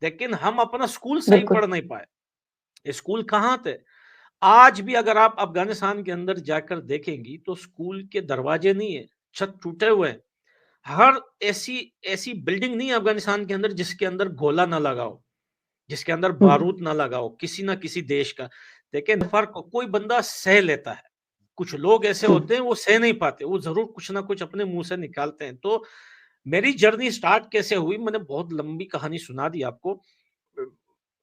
लेकिन हम अपना स्कूल सही बिल्कुल। पढ़ नहीं पाए। ये स्कूल कहाँ थे? आज भी अगर आप अफगानिस्तान के अंदर जाकर देखेंगी तो स्कूल के दरवाजे नहीं है, छत टूटे हुए हैं। हर ऐसी ऐसी बिल्डिंग नहीं है अफगानिस्तान के अंदर जिसके अंदर गोला ना लगा हो, जिसके अंदर बारूद ना लगा हो, किसी ना किसी देश का। लेकिन फर्क कोई बंदा सह लेता है, कुछ लोग ऐसे होते हैं वो सह नहीं पाते, वो जरूर कुछ ना कुछ अपने मुंह से निकालते हैं। तो मेरी जर्नी स्टार्ट कैसे हुई, मैंने बहुत लंबी कहानी सुना दी आपको।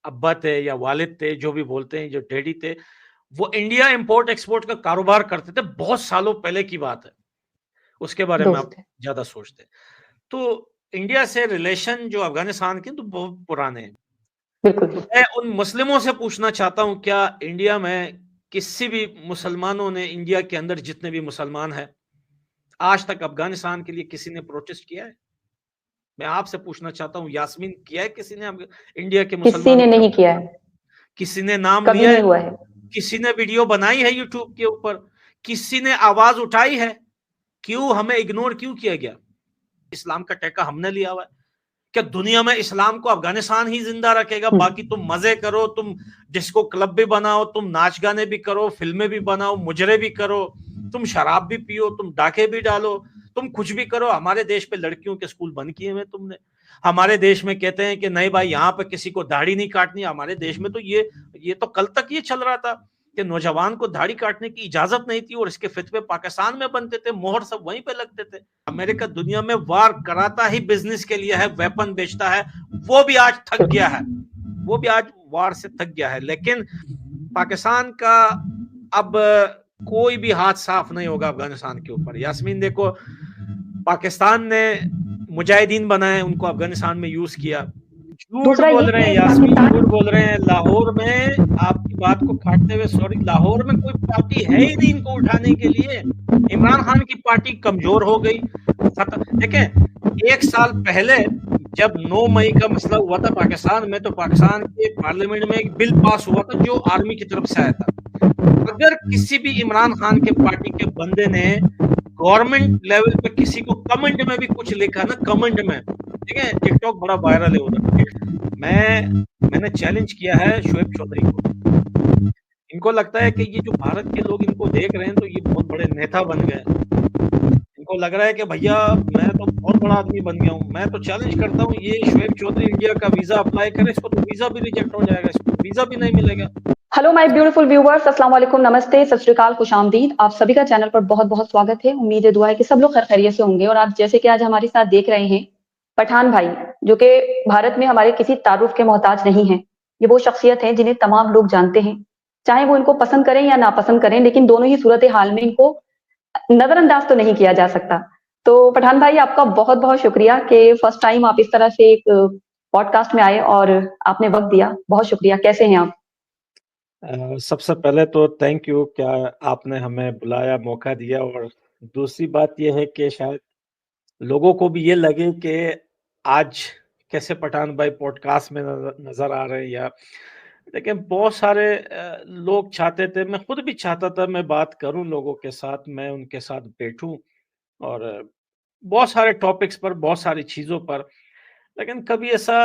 अब्बा थे या वालिद थे, जो भी बोलते हैं, जो डैडी थे, वो इंडिया इंपोर्ट एक्सपोर्ट का कारोबार करते थे, बहुत सालों पहले की बात है। उसके बारे में आप दोस्त है। ज्यादा सोचते हैं। तो इंडिया से रिलेशन जो अफगानिस्तान के तो बहुत पुराने हैं। बिल्कुल। तो मैं उन मुस्लिमों से पूछना चाहता हूं, क्या इंडिया में किसी भी मुसलमानों ने, इंडिया के अंदर जितने भी मुसलमान हैं, आज तक अफगानिस्तान के लिए किसी ने प्रोटेस्ट किया है? मैं आपसे पूछना चाहता हूं, यास्मीन, किया है किसी ने इंडिया के किसी मुसलमानों ने के नहीं किया ऊपर? है, किसी ने नाम कभी लिया नहीं है? हुआ है। किसी ने वीडियो बनाई है यूट्यूब के ऊपर? किसी ने आवाज उठाई है? क्यों हमें इग्नोर क्यों किया गया? इस्लाम का टेका हमने लिया हुआ है। क्या दुनिया में इस्लाम को अफगानिस्तान ही जिंदा रखेगा? बाकी तुम मजे करो, तुम डिस्को क्लब भी बनाओ, तुम नाच गाने भी करो, फिल्में भी बनाओ, मुजरे भी करो, तुम शराब भी पियो, तुम डाके भी डालो, तुम कुछ भी करो। हमारे देश पे लड़कियों के स्कूल बंद किए हुए तुमने। हमारे देश में कहते हैं कि नहीं भाई, यहाँ पे किसी को दाढ़ी नहीं काटनी। हमारे देश में तो ये तो कल तक ये चल रहा था कि नौजवान को दाढ़ी काटने की इजाजत नहीं थी, और इसके फितवे पाकिस्तान में बनते थे, मोहर सब वहीं पे लगते थे। अमेरिका दुनिया में वार कराता ही बिजनेस के लिए है, वेपन बेचता है, वो भी आज थक गया है, वो भी आज वार से थक गया है। लेकिन पाकिस्तान का अब कोई भी हाथ साफ नहीं होगा अफगानिस्तान के ऊपर। यास्मीन देखो, पाकिस्तान ने मुजाहिदीन बनाए, उनको अफगानिस्तान में यूज किया। झूठ दूसरा ये बोल रहे हैं कि यास्मीन, पाकिस्तान झूठ बोल रहे हैं। लाहौर में, आपकी बात को काटते हुए सॉरी, लाहौर में कोई पार्टी है ही नहीं इनको उठाने के लिए। इमरान खान की पार्टी कमजोर हो गई। देखें, एक साल पहले जब 9 मई का मसला हुआ था पाकिस्तान में, तो पाकिस्तान के पार्लियामेंट में एक बिल पास हुआ था जो आर्मी की तरफ से आया था। अगर किसी भी इमरान खान के पार्टी के बंदे ने गवर्नमेंट लेवल पे किसी को कमेंट में भी कुछ लिखा ना, कमेंट में, ठीक है, टिकटॉक बड़ा वायरल है उधर, मैंने चैलेंज किया है शोएब चौधरी को। इनको लगता है कि ये जो भारत के लोग इनको देख रहे हैं तो ये बहुत बड़े नेता बन गए। इनको लग रहा है कि भैया मैं तो बहुत बड़ा आदमी बन गया हूँ। मैं तो चैलेंज करता हूँ, ये शोएब चौधरी इंडिया का वीजा अप्लाई करे, इसको तो वीजा भी रिजेक्ट हो जाएगा, इसको वीजा भी नहीं मिलेगा। हेलो माय ब्यूटीफुल व्यूअर्स, अस्सलाम वालेकुम, नमस्ते, सत श्री अकाल, खुशामदीद। आप सभी का चैनल पर बहुत बहुत स्वागत है। उम्मीद है, दुआ है कि सब लोग खैर खैरियत से होंगे। और आप जैसे कि आज हमारे साथ देख रहे हैं पठान भाई, जो कि भारत में हमारे किसी तारुफ के मोहताज नहीं है। ये वो शख्सियत है जिन्हें तमाम लोग जानते हैं, चाहे वो इनको पसंद करें या नापसंद करें, लेकिन दोनों ही सूरत हाल में इनको नजरअंदाज तो नहीं किया जा सकता। तो पठान भाई, आपका बहुत बहुत शुक्रिया कि फर्स्ट टाइम आप इस तरह से एक पॉडकास्ट में आए और आपने वक्त दिया। बहुत शुक्रिया। कैसे हैं आप? सबसे पहले तो थैंक यू, क्या आपने हमें बुलाया, मौका दिया। और दूसरी बात यह है कि शायद लोगों को भी ये लगे कि आज कैसे पठान भाई पॉडकास्ट में नजर आ रहे हैं। या लेकिन बहुत सारे लोग चाहते थे, मैं खुद भी चाहता था मैं बात करूं लोगों के साथ, मैं उनके साथ बैठूं, और बहुत सारे टॉपिक्स पर, बहुत सारी चीज़ों पर। लेकिन कभी ऐसा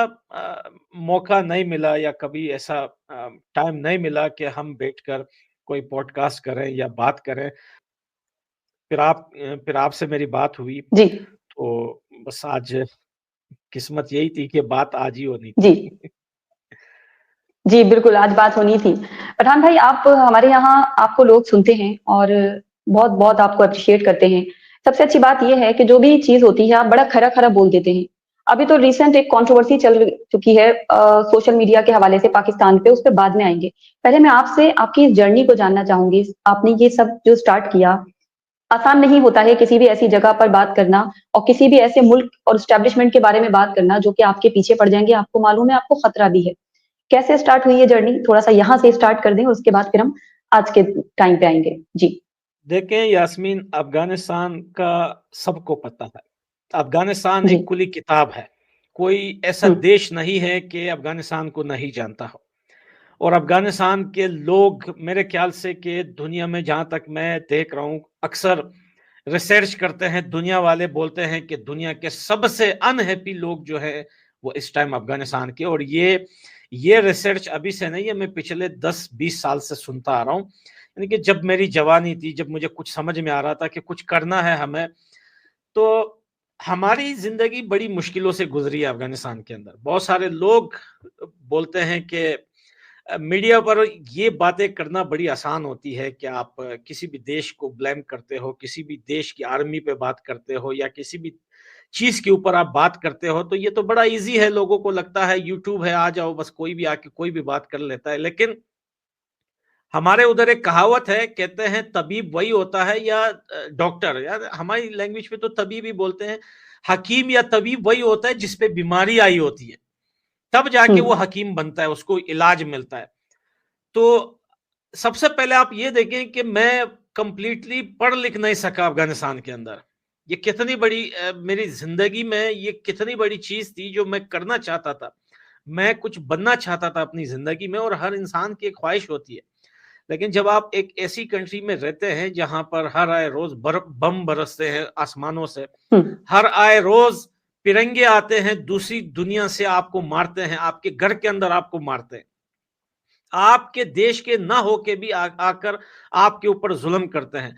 मौका नहीं मिला, या कभी ऐसा टाइम नहीं मिला कि हम बैठकर कोई पॉडकास्ट करें या बात करें। फिर आपसे मेरी बात हुई, जी तो बस आज किस्मत यही थी कि बात आज ही होनी जी थी। जी, बिल्कुल, आज बात होनी थी। पठान भाई, आप हमारे यहाँ आपको लोग सुनते हैं और बहुत-बहुत आपको एप्रिशिएट करते हैं। सबसे अच्छी बात ये है कि जो भी चीज़ होती है, आप बड़ा खरा-खरा बोल देते हैं। अभी तो रिसेंट एक कंट्रोवर्सी चल चुकी है सोशल मीडिया के हवाले से पाकिस्तान पे, उस पे बाद में आएँगे। पहले मैं आपसे आपकी इस जर्नी को जानना चाहूँगी। आपने ये सब जो स्टार्ट किया, आसान नहीं होता है किसी भी ऐसी जगह पर बात करना और किसी भी ऐसे मुल्क और एस्टेब्लिशमेंट के बारे में बात करना जो कि आपके पीछे पड़ जाएँगे, आपको मालूम है, आपको खतरा भी है। कैसे स्टार्ट हुई ये जर्नी? थोड़ा-सा यहाँ से स्टार्ट कर दें, उसके बाद फिर हम आज के टाइम पे आएँगे। जी। देखें यास्मीन, अफगानिस्तान का सबको पता है। अफगानिस्तान जी। एक खुली किताब है। कोई ऐसा हुँ। देश नहीं है कि अफगानिस्तान को नहीं जानता हो। और अफगानिस्तान के लोग, मेरे ख्याल से कि दुनिया में जहाँ तक मैं देख रहा हूँ, अक्सर रिसर्च करते हैं, दुनिया वाले बोलते हैं कि दुनिया के सबसे अनहैप्पी लोग जो है वो इस टाइम अफगानिस्तान के। और ये रिसर्च अभी से नहीं है, मैं पिछले 10-20 साल से सुनता आ रहा हूँ। यानी कि जब मेरी जवानी थी, जब मुझे कुछ समझ में आ रहा था कि कुछ करना है हमें, तो हमारी जिंदगी बड़ी मुश्किलों से गुजरी है अफगानिस्तान के अंदर। बहुत सारे लोग बोलते हैं कि मीडिया पर ये बातें करना बड़ी आसान होती है कि आप किसी भी देश को ब्लेम करते हो, किसी भी देश की आर्मी पे बात करते हो, या किसी भी चीज के ऊपर आप बात करते हो, तो ये तो बड़ा इजी है। लोगों को लगता है यूट्यूब है, आ जाओ, बस कोई भी आके कोई भी बात कर लेता है। लेकिन हमारे उधर एक कहावत है, कहते हैं तबीब वही होता है या डॉक्टर, यार हमारी लैंग्वेज में तो तबीब ही बोलते हैं, हकीम या तबीब वही होता है जिसपे बीमारी आई होती है, तब जाके वो हकीम बनता है, उसको इलाज मिलता है। तो सबसे पहले आप ये देखें कि मैं कंप्लीटली पढ़ लिख नहीं सका अफगानिस्तान के अंदर। ये कितनी बड़ी मेरी जिंदगी में ये कितनी बड़ी चीज थी जो मैं करना चाहता था। मैं कुछ बनना चाहता था अपनी जिंदगी में, और हर इंसान की एक ख्वाहिश होती है। लेकिन जब आप एक ऐसी कंट्री में रहते हैं जहां पर हर आए रोज बम बरसते हैं आसमानों से, हर आए रोज तिरंगे आते हैं दूसरी दुनिया से, आपको मारते हैं, आपके घर के अंदर आपको मारते हैं, आपके देश के ना होके भी आकर आपके ऊपर जुल्म करते हैं।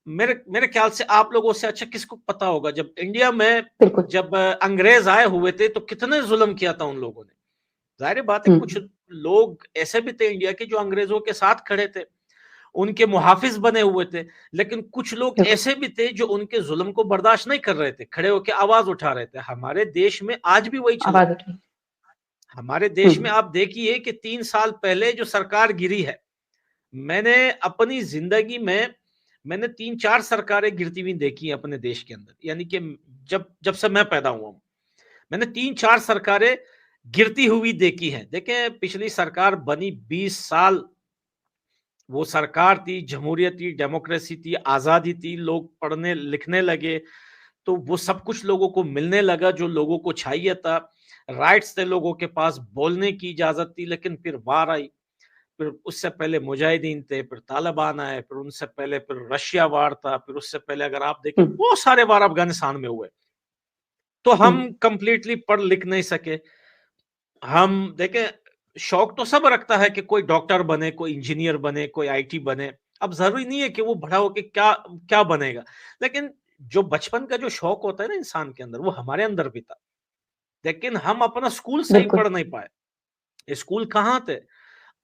मेरे मेरे ख्याल से आप लोगों से अच्छा किसको पता होगा, जब इंडिया में बिल्कुल। जब अंग्रेज आए हुए थे तो कितने जुल्म किया था उन लोगों ने। जाहिर बात है, कुछ लोग ऐसे भी थे इंडिया के जो अंग्रेजों के साथ खड़े थे, उनके मुहाफिज बने हुए थे। लेकिन कुछ लोग बिल्कुल। ऐसे भी थे जो उनके जुल्म को बर्दाश्त नहीं कर रहे थे, खड़े होकर आवाज उठा रहे थे। हमारे देश में आज भी वही चल रहा आवाज है। उठी। हमारे देश में आप देखिए कि 3 साल पहले जो सरकार गिरी है, मैंने अपनी जिंदगी में मैंने 3-4 सरकारें गिरती हुई देखी है अपने देश के अंदर। यानी कि जब जब से मैं पैदा हुआ हूं, मैंने 3-4 सरकारें गिरती हुई देखी है। देखें, पिछली सरकार बनी 20 साल, वो सरकार थी, जमहूरियत थी, डेमोक्रेसी थी, आजादी थी, लोग पढ़ने लिखने लगे, तो वो सब कुछ लोगों को मिलने लगा जो लोगों को चाहिए था। राइट्स थे लोगों के पास, बोलने की इजाजत थी। लेकिन फिर वार आई, फिर उससे पहले मुजाहिदीन थे, फिर तालिबान आए, फिर उनसे पहले फिर रशिया वार था, फिर उससे पहले अगर आप देखें बहुत सारे वार अफगानिस्तान में हुए। तो हम कंप्लीटली पढ़ लिख नहीं सके। हम देखें, शौक तो सब रखता है कि कोई डॉक्टर बने, कोई इंजीनियर बने, कोई आईटी बने। अब जरूरी नहीं है कि वो बड़ा होके क्या क्या बनेगा, लेकिन जो बचपन का जो शौक होता है ना इंसान के अंदर, वो हमारे अंदर भी था। लेकिन हम अपना स्कूल सही बिल्कुल। पढ़ नहीं पाए। स्कूल कहाँ थे?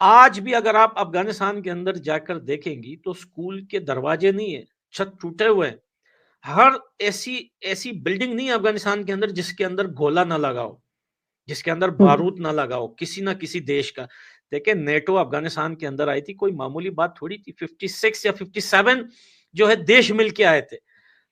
आज भी अगर आप अफगानिस्तान के अंदर जाकर देखेंगी तो स्कूल के दरवाजे नहीं है, छत टूटे हुए हैं। हर ऐसी ऐसी बिल्डिंग नहीं है अफगानिस्तान के अंदर जिसके अंदर गोला ना लगा हो, जिसके अंदर बारूद ना लगा हो किसी ना किसी देश का। देखिए, नेटो अफगानिस्तान के अंदर आई थी, कोई मामूली बात थोड़ी थी। 56 या 57 जो है देश मिलके आए थे।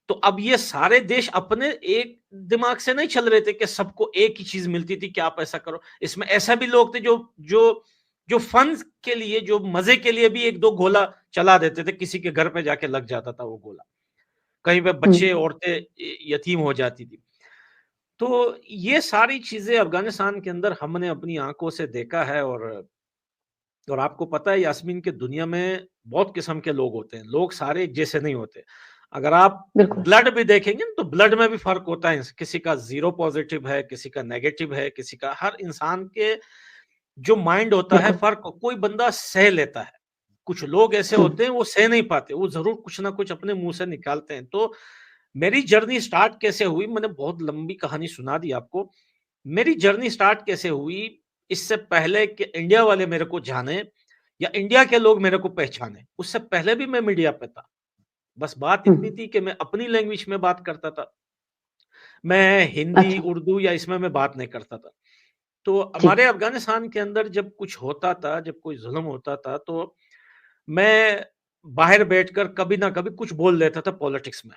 तो अब ये सारे देश अपने एक दिमाग से नहीं चल रहे थे कि सबको एक ही चीज मिलती थी कि आप ऐसा करो। इसमें ऐसा भी लोग थे जो जो जो फन के लिए, जो मजे के लिए भी एक दो गोला चला देते थे, किसी के घर पे जाके लग जाता था वो गोला, कहीं पे बच्चे औरतें यतीम हो जाती थी। तो ये सारी चीजें अफगानिस्तान के अंदर हमने अपनी आंखों से देखा है। और आपको पता है यास्मीन, के दुनिया में बहुत किस्म के लोग होते हैं, लोग सारे एक जैसे नहीं होते। अगर आप बिल्कुल। ब्लड भी देखेंगे तो ब्लड में भी फर्क होता है, किसी का 0 पॉजिटिव है, किसी का नेगेटिव है, किसी का, हर इंसान के जो माइंड होता है बिल्कुल। फर्क, कोई बंदा सह लेता है, कुछ लोग ऐसे होते हैं वो सह नहीं पाते, वो जरूर कुछ ना कुछ अपने मुंह से निकालते हैं। तो मेरी जर्नी स्टार्ट कैसे हुई, मैंने बहुत लंबी कहानी सुना दी आपको। मेरी जर्नी स्टार्ट कैसे हुई, इससे पहले कि इंडिया वाले मेरे को जाने या इंडिया के लोग मेरे को पहचाने, उससे पहले भी मैं मीडिया पे था। बस बात इतनी थी कि मैं अपनी लैंग्वेज में बात करता था, मैं हिंदी अच्छा। उर्दू या इसमें मैं बात नहीं करता था। तो जी। हमारे अफगानिस्तान के अंदर जब कुछ होता था, जब कोई जुल्म होता था, तो मैं बाहर बैठकर कभी ना कभी कुछ बोल देता था पॉलिटिक्स में।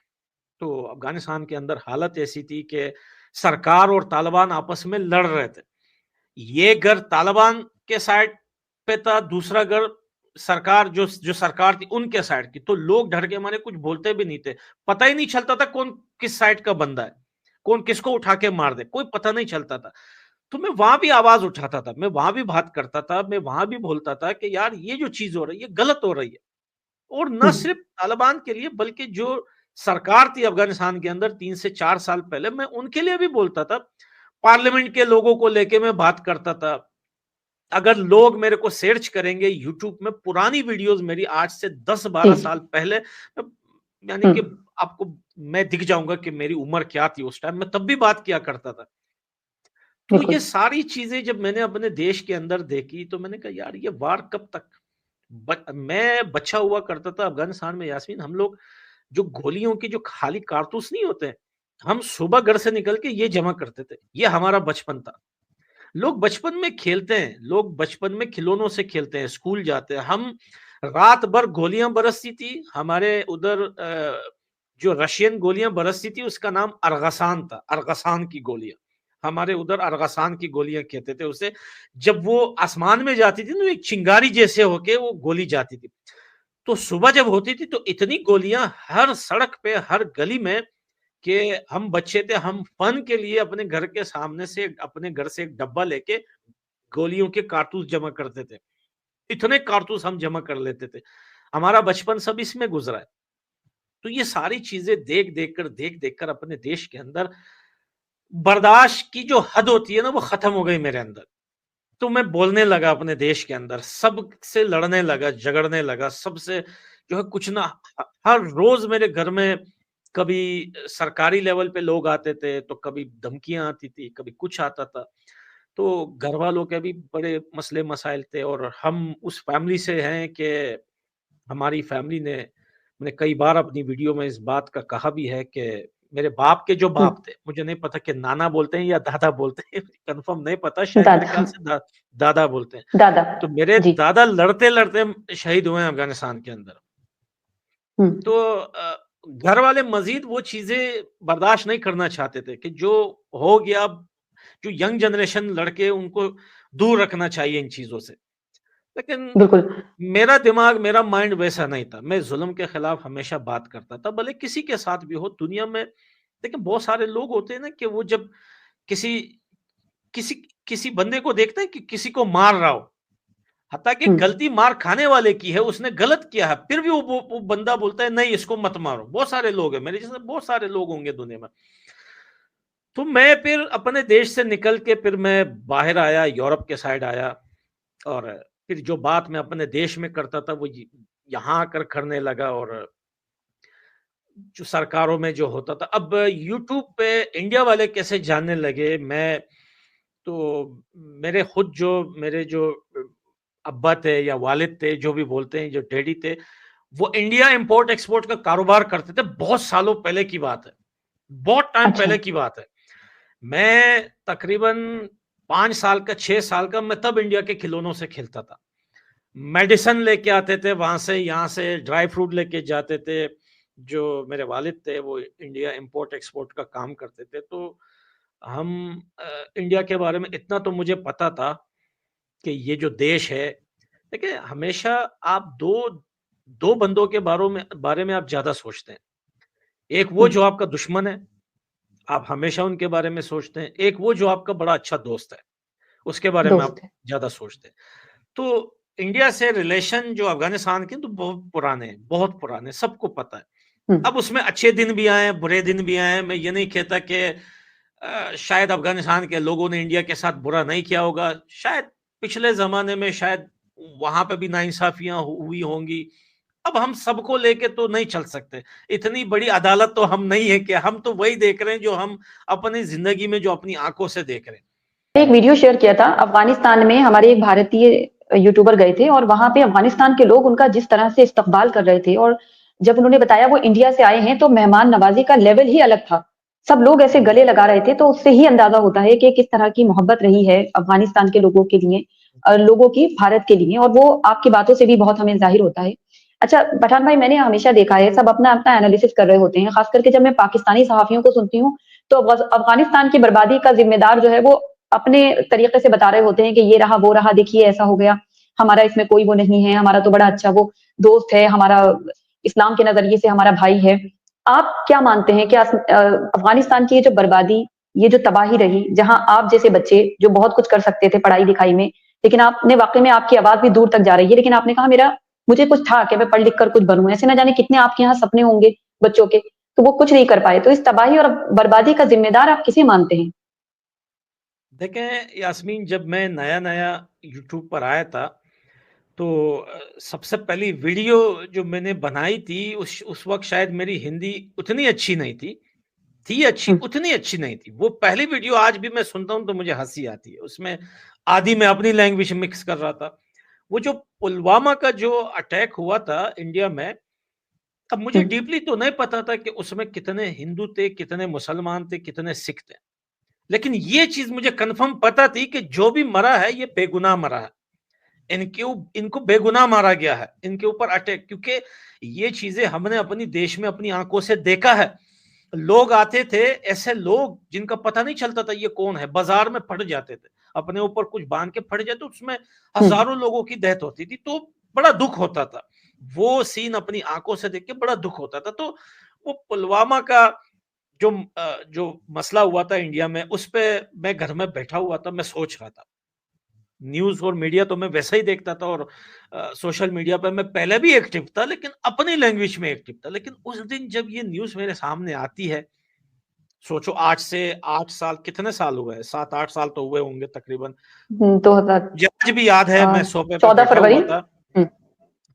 तो अफगानिस्तान के अंदर हालत ऐसी थी कि सरकार और तालिबान आपस में लड़ रहे थे। ये घर तालिबान के साइड पे था, दूसरा घर सरकार, जो जो सरकार थी उनके साइड की। तो लोग डर के मारे कुछ बोलते भी नहीं थे, पता ही नहीं चलता था कौन किस साइड का बंदा है, कौन किसको उठा के मार दे, कोई पता नहीं चलता था। तो मैं वहां भी आवाज उठाता था, मैं वहां भी बात करता था, मैं वहां भी बोलता था कि यार ये जो चीज हो रही है गलत हो रही है। और न सिर्फ तालिबान के लिए, बल्कि जो सरकार थी अफगानिस्तान के अंदर 3 से 4 साल पहले, मैं उनके लिए भी बोलता था। पार्लियामेंट के लोगों को लेके मैं बात करता था। अगर लोग मेरे को सर्च करेंगे यूट्यूब में, पुरानी वीडियोस मेरी आज से 10-12 जी। साल पहले, यानी कि आपको मैं दिख जाऊंगा कि मेरी उम्र क्या थी उस टाइम, मैं तब भी बात किया करता था। तो ये बिल्कुल। सारी चीजें जब मैंने अपने देश के अंदर देखी तो मैंने कहा यार ये वार कब तक। मैं बच्चा हुआ करता था अफगानिस्तान में यास्मीन, हम लोग जो गोलियों के जो खाली कारतूस नहीं होते हैं, हम सुबह घर से निकल के ये जमा करते थे। ये हमारा बचपन था। लोग बचपन में खेलते हैं, लोग बचपन में खिलौनों से खेलते हैं, स्कूल जाते हैं। हम रात भर गोलियां बरसती थी हमारे उधर, जो रशियन गोलियां बरसती थी उसका नाम अर्गसान था, अर्गसान की गोलियां। हमारे उधर अर्गसान की गोलियां कहते थे उसे। जब वो आसमान में जाती थी ना, एक चिंगारी जैसे होके वो गोली जाती थी। तो सुबह जब होती थी तो इतनी गोलियां हर सड़क पे, हर गली में, कि हम बच्चे थे, हम फन के लिए अपने घर के सामने से, अपने घर से एक डब्बा लेके गोलियों के कारतूस जमा करते थे। इतने कारतूस हम जमा कर लेते थे। हमारा बचपन सब इसमें गुजरा है। तो ये सारी चीजें देख देख कर अपने देश के अंदर बर्दाश्त की जो हद होती है ना, वो खत्म हो गई मेरे अंदर। तो मैं बोलने लगा अपने देश के अंदर, सबसे लड़ने लगा, झगड़ने लगा, सबसे जो है कुछ ना। हर रोज मेरे घर में कभी सरकारी लेवल पे लोग आते थे, तो कभी धमकियां आती थी, कभी कुछ आता था। तो घर वालों के भी बड़े मसले मसाइल थे, और हम उस फैमिली से हैं कि हमारी फैमिली ने, मैंने कई बार अपनी वीडियो में इस बात का कहा भी है कि मेरे बाप के जो हुँ, बाप थे, मुझे नहीं पता कि नाना बोलते हैं या दादा बोलते हैं, कंफर्म नहीं पता, शायद मेरे ख्याल दादा, से दादा बोलते हैं। दादा। तो मेरे जी। दादा लड़ते लड़ते शहीद हुए हैं अफगानिस्तान के अंदर। हुँ, तो घर वाले मजीद वो चीजें बर्दाश्त नहीं करना चाहते थे कि जो हो गया, जो यंग जनरेशन लड़के, उनको दूर रखना चाहिए इन चीजों से। लेकिन बिल्कुल। मेरा दिमाग, मेरा माइंड वैसा नहीं था। मैं जुल्म के खिलाफ हमेशा बात करता था, भले किसी के साथ भी हो दुनिया में। लेकिन बहुत सारे लोग होते हैं ना कि वो जब किसी किसी किसी बंदे को देखते हैं कि किसी को मार रहा हो, हत्ता कि हुँ, गलती मार खाने वाले की है, उसने गलत किया है, फिर भी वो बंदा बोलता है नहीं इसको मत मारो। बहुत सारे लोग हैं, मेरे जैसे बहुत सारे लोग होंगे दुनिया में। तो मैं फिर अपने देश से निकल के फिर मैं बाहर आया, यूरोप के साइड आया। और फिर जो बात मैं अपने देश में करता था वो यहाँ आकर करने लगा, और जो सरकारों में जो होता था। अब यूट्यूब पे इंडिया वाले कैसे जानने लगे, मैं तो मेरे खुद जो मेरे जो अब्बा थे या वालिद थे, जो भी बोलते हैं, जो डैडी थे, वो इंडिया इंपोर्ट एक्सपोर्ट का कारोबार करते थे। बहुत सालों पहले की बात है, बहुत टाइम अच्छा। पहले की बात है। मैं तकरीबन 5 साल का, 6 साल का, मैं तब इंडिया के खिलौनों से खेलता था। मेडिसिन लेके आते थे वहां से, यहाँ से ड्राई फ्रूट लेके जाते थे। जो मेरे वालिद थे वो इंडिया इंपोर्ट एक्सपोर्ट का काम करते थे। तो हम इंडिया के बारे में इतना तो मुझे पता था कि ये जो देश है, देखिए हमेशा आप दो दो बंदों के बारे में आप ज्यादा सोचते हैं। एक वो हुँ, जो आपका दुश्मन है, आप हमेशा उनके बारे में सोचते हैं। एक वो जो आपका बड़ा अच्छा दोस्त है, उसके बारे में आप दोस्त है। ज्यादा सोचते हैं। तो इंडिया से रिलेशन जो अफगानिस्तान के, तो बहुत पुराने हैं, बहुत पुराने, सबको पता है। हुँ, अब उसमें अच्छे दिन भी आए हैं, बुरे दिन भी आए हैं। मैं ये नहीं कहता कि शायद अफगानिस्तान के लोगों ने इंडिया के साथ बुरा नहीं किया होगा। शायद पिछले जमाने में शायद वहां पे भी नाइंसाफियां हुई होंगी। अब हम सबको लेके तो नहीं चल सकते। इतनी बड़ी अदालत तो हम नहीं है कि हम तो वही देख रहे हैं जो हम अपनी जिंदगी में, जो अपनी आंखों से देख रहे हैं। एक वीडियो शेयर किया था अफ़गानिस्तान में हमारे एक भारतीय यूट्यूबर गए थे और वहाँ पे अफ़गानिस्तान के लोग उनका जिस तरह से इस्तकबाल कर रहे थे और जब उन्होंने बताया वो इंडिया से आए हैं तो मेहमान नवाज़ी का लेवल ही अलग था। सब लोग ऐसे गले लगा रहे थे तो उससे ही अंदाज़ा होता है कि किस तरह की मोहब्बत रही है अफ़गानिस्तान के लोगों के लिए लोगों की भारत के लिए और वो आपकी बातों से भी बहुत हमें ज़ाहिर होता है। अच्छा पठान भाई मैंने हमेशा देखा है सब अपना-अपना एनालिसिस कर रहे होते हैं, ख़ास करके जब मैं पाकिस्तानी सहाफ़ियों को सुनती हूँ, तो अफ़गानिस्तान की बर्बादी का ज़िम्मेदार जो है वो अपने तरीके से बता रहे होते हैं कि ये रहा, वो रहा, देखिए ऐसा हो गया, हमारा इसमें कोई वो नहीं है, हमारा तो बड़ा अच्छा वो दोस्त है, हमारा इस्लाम के नज़रिए से हमारा भाई है। आप क्या मानते हैं कि अफ़गानिस्तान की ये जो बर्बादी, ये जो तबाही रही, जहाँ आप जैसे बच्चे जो बहुत कुछ कर सकते थे पढ़ाई-लिखाई में, लेकिन आपने वाक़ई में आपकी आवाज़ भी दूर तक जा रही है, लेकिन आपने कहा मेरा मुझे कुछ था कि मैं पढ़ लिख कर कुछ बनूँ, ऐसे ना जाने कितने आपके यहाँ सपने होंगे बच्चों के, तो वो कुछ नहीं कर पाए। तो इस तबाही और बर्बादी का ज़िम्मेदार आप किसे मानते हैं? देखें यास्मीन, जब मैं नया नया यूट्यूब पर आया था तो सबसे पहली वीडियो जो मैंने बनाई थी उस वक्त शायद मेरी हिंदी उतनी अच्छी नहीं थी अच्छी, हुँ, उतनी अच्छी नहीं थी। वो पहली वीडियो आज भी मैं सुनता हूँ तो मुझे हंसी आती है। उसमें आधी मैं अपनी लैंग्वेज मिक्स कर रहा था। वो जो पुलवामा का जो अटैक हुआ था इंडिया में, अब मुझे हुँ, डीपली तो नहीं पता था कि उसमें कितने हिंदू थे, कितने मुसलमान थे, कितने सिख थे। लेकिन ये चीज मुझे कंफर्म पता थी कि जो भी मरा है ये बेगुनाह मरा है। इनको बेगुनाह मारा गया है, इनके ऊपर अटैक, क्योंकि ये चीजें हमने अपनी देश में अपनी आंखों से देखा है। लोग आते थे, ऐसे लोग जिनका पता नहीं चलता था ये कौन है, बाजार में फट जाते थे, अपने ऊपर कुछ बांध के फट जाते, उसमें हुँ, हजारों लोगों की डेथ होती थी। तो बड़ा दुख होता था, वो सीन अपनी आंखों से देख के बड़ा दुख होता था। तो वो पुलवामा का जो मसला हुआ था इंडिया में, उस पे मैं घर में बैठा हुआ था, मैं सोच रहा था। न्यूज़ और मीडिया तो मैं वैसा ही देखता था, और सोशल मीडिया पे मैं पहले भी एक्टिव था, लेकिन अपनी लैंग्वेज में एक्टिव था। लेकिन उस दिन जब ये न्यूज़ मेरे सामने आती है, सोचो आज से 8 साल, कितने साल हुए हैं? 7-8 साल तो हुए होंगे तकरीबन। हुँ, 2000 मुझे आज भी याद है, मैं सोफे पे 14 बैठा फरवरी। हुआ था। हुँ,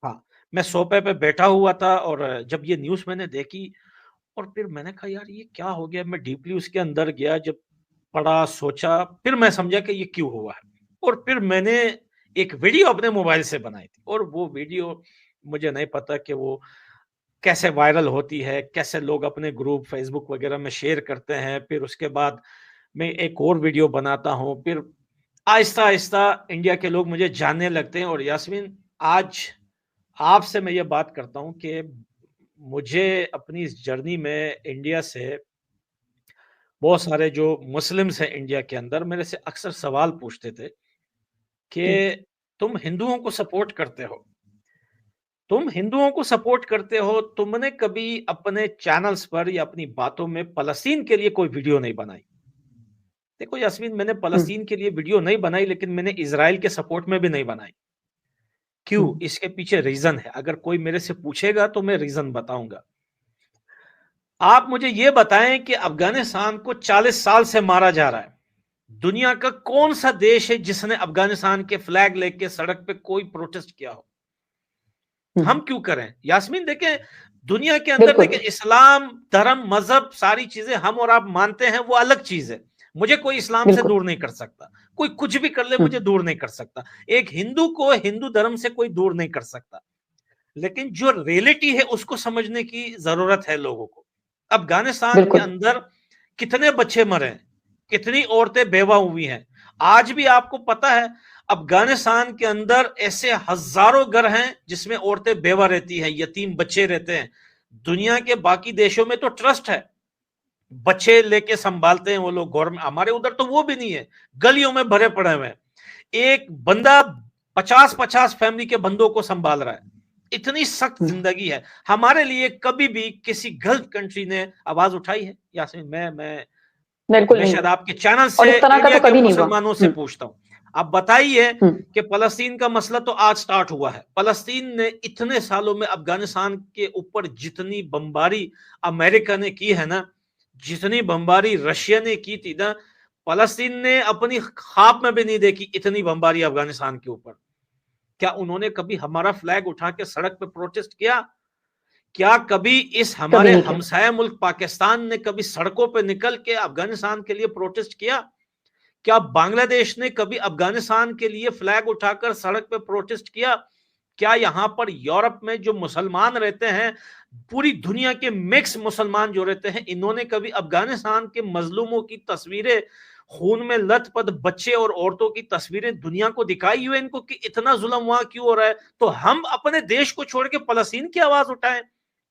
हाँ, मैं सोफे पे बैठा हुआ था, और जब ये न्यूज़ मैंने देखी, और फिर मैंने कहा यार ये क्या हो गया? मैं डीपली उसके अंदर गया, जब पढ़ा, सोचा, फिर मैं समझा कि ये क्यों हुआ है। और फिर मैंने एक वीडियो अपने मोबाइल से बनाई थी, और वो वीडियो मुझे नहीं पता कि वो कैसे वायरल होती है, कैसे लोग अपने ग्रुप फेसबुक वगैरह में शेयर करते हैं। फिर उसके बाद मैं एक और वीडियो बनाता हूँ, फिर आहिस्ता आहिस्ता इंडिया के लोग मुझे जानने लगते हैं। और यास्मीन, आज आपसे मैं ये बात करता हूँ कि मुझे अपनी इस जर्नी में इंडिया से बहुत सारे जो मुस्लिम्स हैं इंडिया के अंदर, मेरे से अक्सर सवाल पूछते थे हुँ, कि तुम हिंदुओं को सपोर्ट करते हो, तुम हिंदुओं को सपोर्ट करते हो, तुमने कभी अपने चैनल्स पर या अपनी बातों में फ़लस्तीन के लिए कोई वीडियो नहीं बनाई। देखो यास्मीन, मैंने हुँ, फ़लस्तीन के लिए वीडियो नहीं बनाई, लेकिन मैंने इज़राइल के सपोर्ट में भी नहीं बनाई। हुँ, क्यों? इसके पीछे रीज़न है। अगर कोई मेरे से पूछेगा तो मैं रीज़न बताऊँगा। आप मुझे ये बताएँ कि अफ़गानिस्तान को 40 साल से मारा जा रहा है। दुनिया का कौन-सा देश है जिसने अफ़गानिस्तान के फ्लैग लेके सड़क पे कोई प्रोटेस्ट किया हो? हुँ, हम क्यों करें? यास्मीन देखें, दुनिया के अंदर बिल्कुल। देखें, इस्लाम, धर्म, मज़हब, सारी चीज़ें हम और आप मानते हैं, वो अलग चीज़ है। मुझे कोई इस्लाम से बिल्कुल। दूर नहीं कर सकता। कोई कुछ भी कर ले, हुँ, मुझे दूर नहीं कर सकता। एक हिंदू को हिंदू धर्म से कोई दूर नहीं कर सकता। लेकिन जो रियलिटी है उसको समझने की ज़रूरत है लोगों को। अफ़गानिस्तान के बिल्कुल। अंदर कितने बच्चे मरे हैं, कितनी औरतें बेवा हुई हैं। आज भी आपको पता है, अफ़गानिस्तान के अंदर ऐसे हज़ारों घर हैं जिसमें औरतें बेवा रहती हैं, यतीम बच्चे रहते हैं। दुनिया के बाकी देशों में तो ट्रस्ट है, बच्चे लेके संभालते हैं वो लोग गवर्नमेंट, हमारे उधर तो वो भी नहीं है, गलियों में भरे पड़े हुए हैं। एक बंदा 50-50 फैमिली के बंदों को संभाल रहा है। इतनी सख्त हुँ, जिंदगी है। हमारे लिए कभी भी किसी गल्फ कंट्री ने आवाज उठाई है? यासीन, बिल्कुल मैं नहीं। शायद आपके चैनल और से इस तरह का इंडिया तो के कभी नहीं हुआ। मुसलमानों से हुँ, पूछता हूं, आप बताइए हुँ, कि फलस्तीन का मसला तो आज स्टार्ट हुआ है। फलस्तीन ने इतने सालों में अफगानिस्तान के ऊपर जितनी बमबारी अमेरिका ने की है ना, जितनी बमबारी रशिया ने की थी ना, फलस्तीन ने अपनी ख्वाब में भी नहीं देखी इतनी बमबारी अफगानिस्तान के ऊपर। क्या उन्होंने कभी हमारा फ्लैग उठा के सड़क पे प्रोटेस्ट किया? क्या कभी इस कभी हमारे नहीं किया। हमसाया मुल्क पाकिस्तान ने कभी सड़कों पे निकल के अफगानिस्तान के लिए प्रोटेस्ट किया? क्या बांग्लादेश ने कभी अफगानिस्तान के लिए फ्लैग उठाकर सड़क पे प्रोटेस्ट किया? क्या यहाँ पर यूरोप में जो मुसलमान रहते हैं, पूरी दुनिया के मिक्स मुसलमान जो रहते हैं, इन्होंने कभी अफगानिस्तान के मजलूमों की तस्वीरें, खून में लथपथ बच्चे और औरतों की तस्वीरें दुनिया को दिखाई हुई इनको कि इतना जुल्म वहां क्यों हो रहा है? तो हम अपने देश को छोड़ के फलस्तीन की आवाज उठाएं?